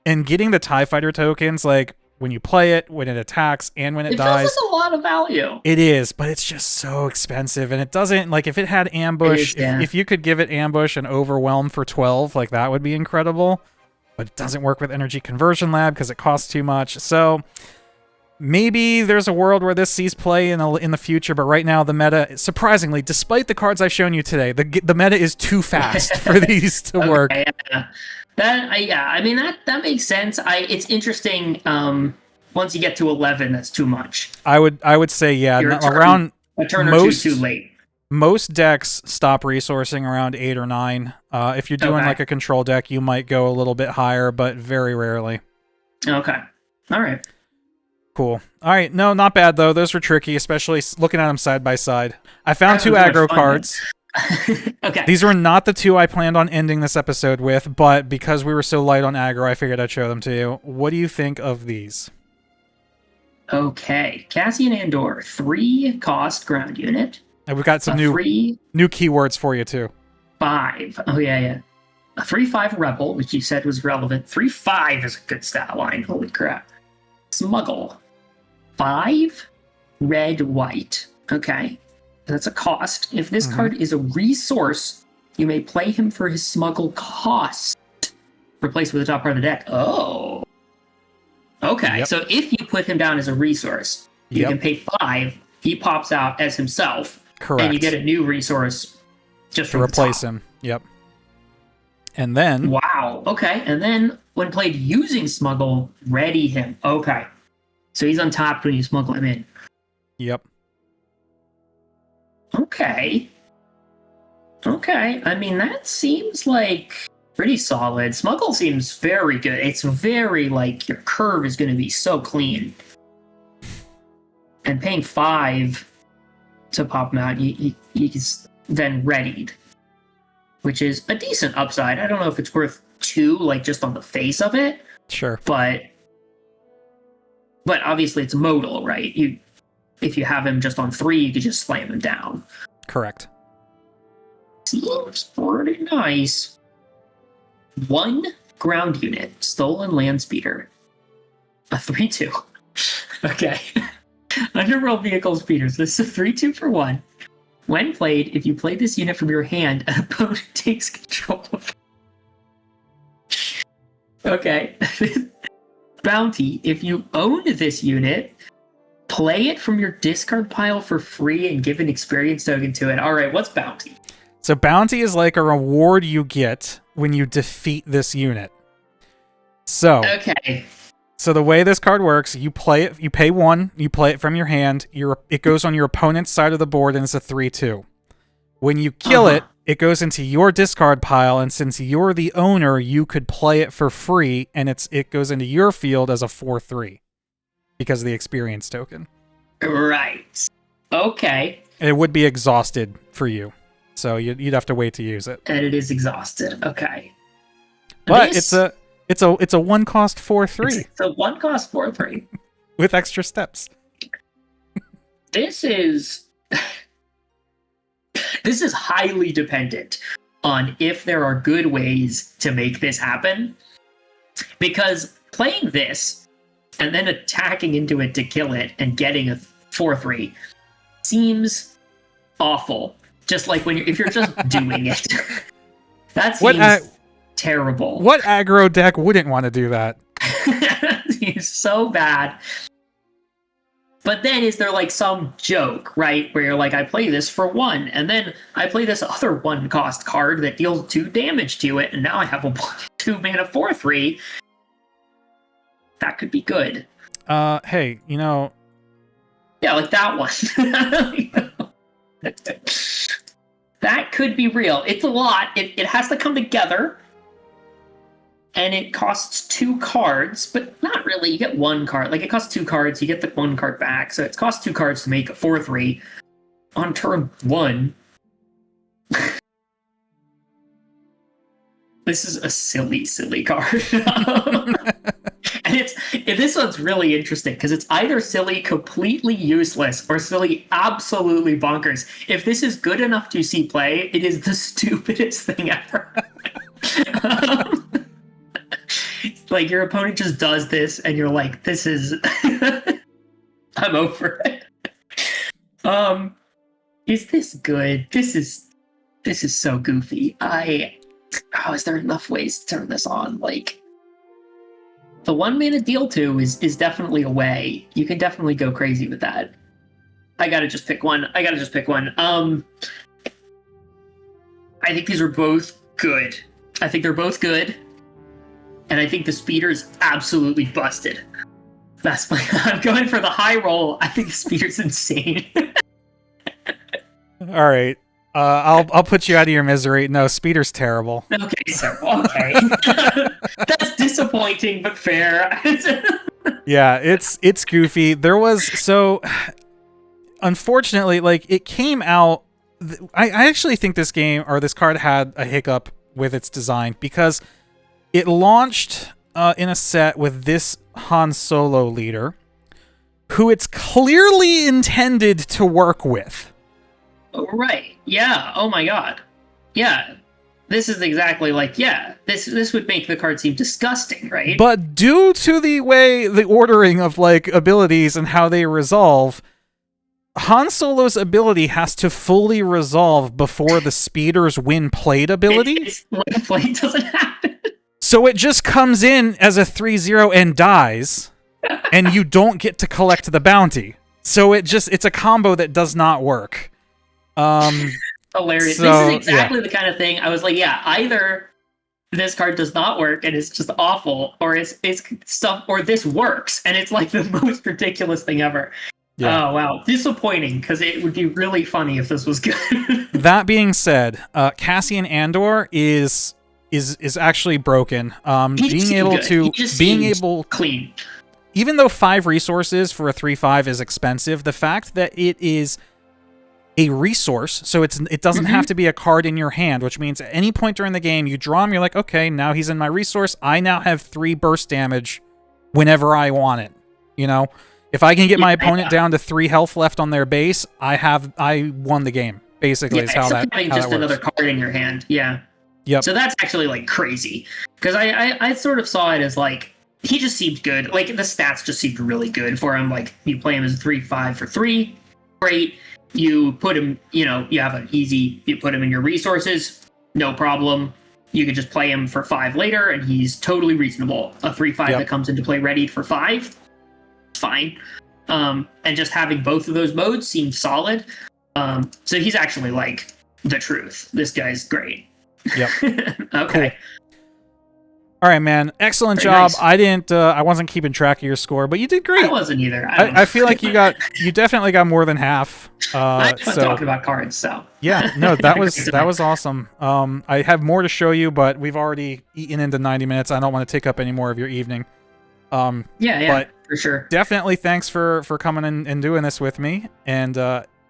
And getting the TIE Fighter tokens, like, when you play it, when it attacks, and when it dies. It feels like a lot of value. It is, but it's just so expensive. And it doesn't, like, if it had ambush, if you could give it ambush and overwhelm for 12, like, that would be incredible. But it doesn't work with Energy Conversion Lab because it costs too much. So maybe there's a world where this sees play in the future, but right now the meta, surprisingly, despite the cards I've shown you today, the meta is too fast for these to work. Yeah. I mean, that makes sense. It's interesting. Once you get to 11, that's too much. I would say, yeah, around a turn or two too late. Most decks stop resourcing around 8 or 9. If you're doing like a control deck, you might go a little bit higher, but very rarely. Okay. All right. Cool. All right. No, not bad, though. Those were tricky, especially looking at them side by side. I found 2 aggro cards. Okay. These were not the 2 I planned on ending this episode with, but because we were so light on aggro, I figured I'd show them to you. What do you think of these? Okay. Cassian Andor, 3 cost ground unit. And we've got some new keywords for you, too. 5. Oh, yeah. A 3/5 Rebel, which you said was relevant. 3/5 is a good stat line. Holy crap. Smuggle. 5 red, white. Okay. That's a cost. If this card is a resource, you may play him for his smuggle cost. Replaced with the top part of the deck. Oh. Okay. Yep. So if you put him down as a resource, you can pay 5. He pops out as himself. Correct. And you get a new resource just to replace him. Yep. And then... Wow. Okay. And then when played using smuggle, ready him. Okay. So he's untapped when you smuggle him in. Yep. Okay. I mean, that seems like pretty solid. Smuggle seems very good. It's very, like, your curve is going to be so clean. And paying 5 to pop him out, he's then readied. which is a decent upside. I don't know if it's worth 2, like just on the face of it. Sure. But obviously it's modal, right? If you have him just on 3, you could just slam him down. Correct. Seems pretty nice. 1 ground unit, stolen land speeder. A 3/2. Okay. Underworld vehicle speeders. This is a 3/2 for 1. When played, if you play this unit from your hand, an opponent takes control of it. Okay. Bounty. If you own this unit, play it from your discard pile for free and give an experience token to it. All right, what's Bounty? So Bounty is like a reward you get when you defeat this unit. So Okay. So the way this card works, you play it, you pay 1, you play it from your hand, it goes on your opponent's side of the board, and it's a 3/2. When you kill it, it goes into your discard pile, and since you're the owner, you could play it for free, and it goes into your field as a 4/3 because of the experience token. Right. Okay. And it would be exhausted for you, so you'd have to wait to use it. And it is exhausted. Okay. But it's a 1-cost 4/3 It's a 1-cost 4/3 with extra steps. This is highly dependent on if there are good ways to make this happen. Because playing this and then attacking into it to kill it and getting a 4/3 seems awful. Just like if you're just doing it. That seems terrible. What aggro deck wouldn't want to do that? Seems so bad. But then is there like some joke, right? Where you're like, I play this for 1, and then I play this other 1-cost card that deals 2 damage to it, and now I have a 2 mana 4/3. That could be good. Hey, Yeah, like that one. That could be real. It's a lot. It has to come together. And it costs 2 cards, but not really. You get 1 card. Like, it costs 2 cards, you get the 1 card back. So it costs 2 cards to make a 4/3 on turn 1. This is a silly, silly card. And this one's really interesting, because it's either silly, completely useless, or silly, absolutely bonkers. If this is good enough to see play, it is the stupidest thing ever. Like, your opponent just does this, and you're like, this is... I'm over it. Is this good? This is so goofy. Is there enough ways to turn this on? Like, the 1 mana deal 2 is definitely a way. You can definitely go crazy with that. I gotta just pick one. I think these are both good. I think they're both good. And I think the speeder's absolutely busted. That's I'm going for the high roll. I think the speeder's insane. All right. I'll put you out of your misery. No, speeder's terrible. Okay, sir. Okay. That's disappointing, but fair. Yeah, it's goofy. Unfortunately, like, it came out. I actually think this card had a hiccup with its design, because it launched in a set with this Han Solo leader, who it's clearly intended to work with. Right. Yeah. Oh my god. Yeah. This is exactly like, this would make the card seem disgusting, right? But due to the ordering of, like, abilities and how they resolve, Han Solo's ability has to fully resolve before the speeder's win played ability. Win played doesn't happen. So it just comes in as a 3/0 and dies, and you don't get to collect the bounty. So it's a combo that does not work. Hilarious. This is exactly the kind of thing I was like, either this card does not work and it's just awful, or it's stuff, or this works and it's like the most ridiculous thing ever. Yeah. Oh wow, disappointing, because it would be really funny if this was good. That being said, Cassian Andor is actually broken. Being able clean. Even though 5 resources for a 3/5 is expensive, the fact that it is a resource, so it doesn't have to be a card in your hand, which means at any point during the game you draw him, you're like, okay, now he's in my resource. I now have 3 burst damage whenever I want it. You know, if I can get my opponent down to 3 health left on their base, I won the game. Basically, is how that having how just that works. another card in your hand. Yeah. Yep. So that's actually like crazy because I sort of saw it as like he just seemed good. Like the stats just seemed really good for him. Like you play him as a 3/5 for 3, great. You put him, you have an easy. You put him in your resources, no problem. You could just play him for 5 later, and he's totally reasonable. A 3/5 that comes into play ready for 5, fine. And just having both of those modes seems solid. So he's actually like the truth. This guy's great. Yep. Okay. Cool. All right, man. Excellent Very job. nice. I wasn't keeping track of your score, but you did great. I wasn't either. I feel like you definitely got more than half. I was talking about cards, so yeah, no, that was awesome. I have more to show you, but we've already eaten into 90 minutes. I don't want to take up any more of your evening. Yeah, but for sure. Definitely thanks for coming in and doing this with me. And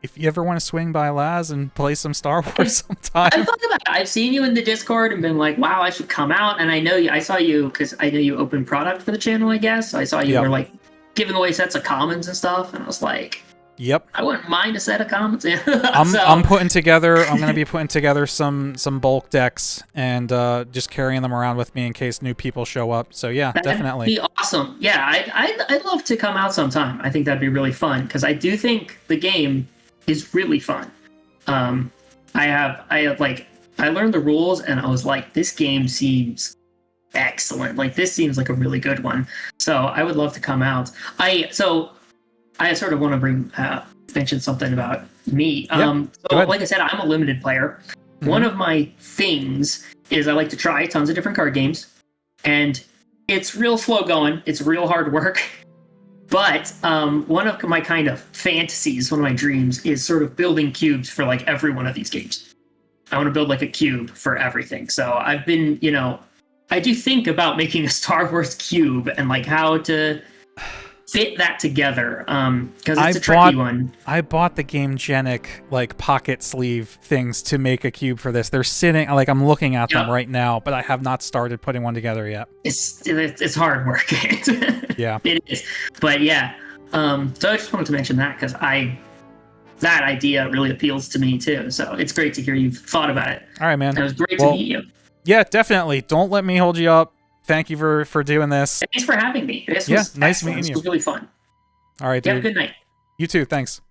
if you ever want to swing by Laz and play some Star Wars sometime, I've thought about it. I've seen you in the Discord and been like, wow, I should come out. And I know I saw you because I know you opened product for the channel, I guess. So I saw you were like giving away sets of commons and stuff, and I was like, yep, I wouldn't mind a set of commons. I'm going to be putting together some bulk decks and just carrying them around with me in case new people show up. So yeah, definitely. That'd be awesome. Yeah, I'd love to come out sometime. I think that'd be really fun because I do think the game is really fun. I learned the rules and I was like, this game seems excellent. Like this seems like a really good one. So I would love to come out. I sort of want to mention something about me. So like I said, I'm a limited player. Mm-hmm. One of my things is I like to try tons of different card games, and it's real slow going. It's real hard work. But one of my kind of fantasies, one of my dreams, is sort of building cubes for like every one of these games. I want to build like a cube for everything. So I've been, I do think about making a Star Wars cube and like how to fit that together because it's a tricky one. I bought the Game Genic like pocket sleeve things to make a cube for this. They're sitting like I'm looking at them right now, but I have not started putting one together yet. It's hard work. Yeah, it is. But yeah, so I just wanted to mention that because that idea really appeals to me too. So it's great to hear you've thought about it. All right, man. It was great to meet you. Yeah, definitely. Don't let me hold you up. Thank you for doing this. Thanks for having me. This was nice meeting you. It was really fun. All right, dude. Have a good night. You too. Thanks.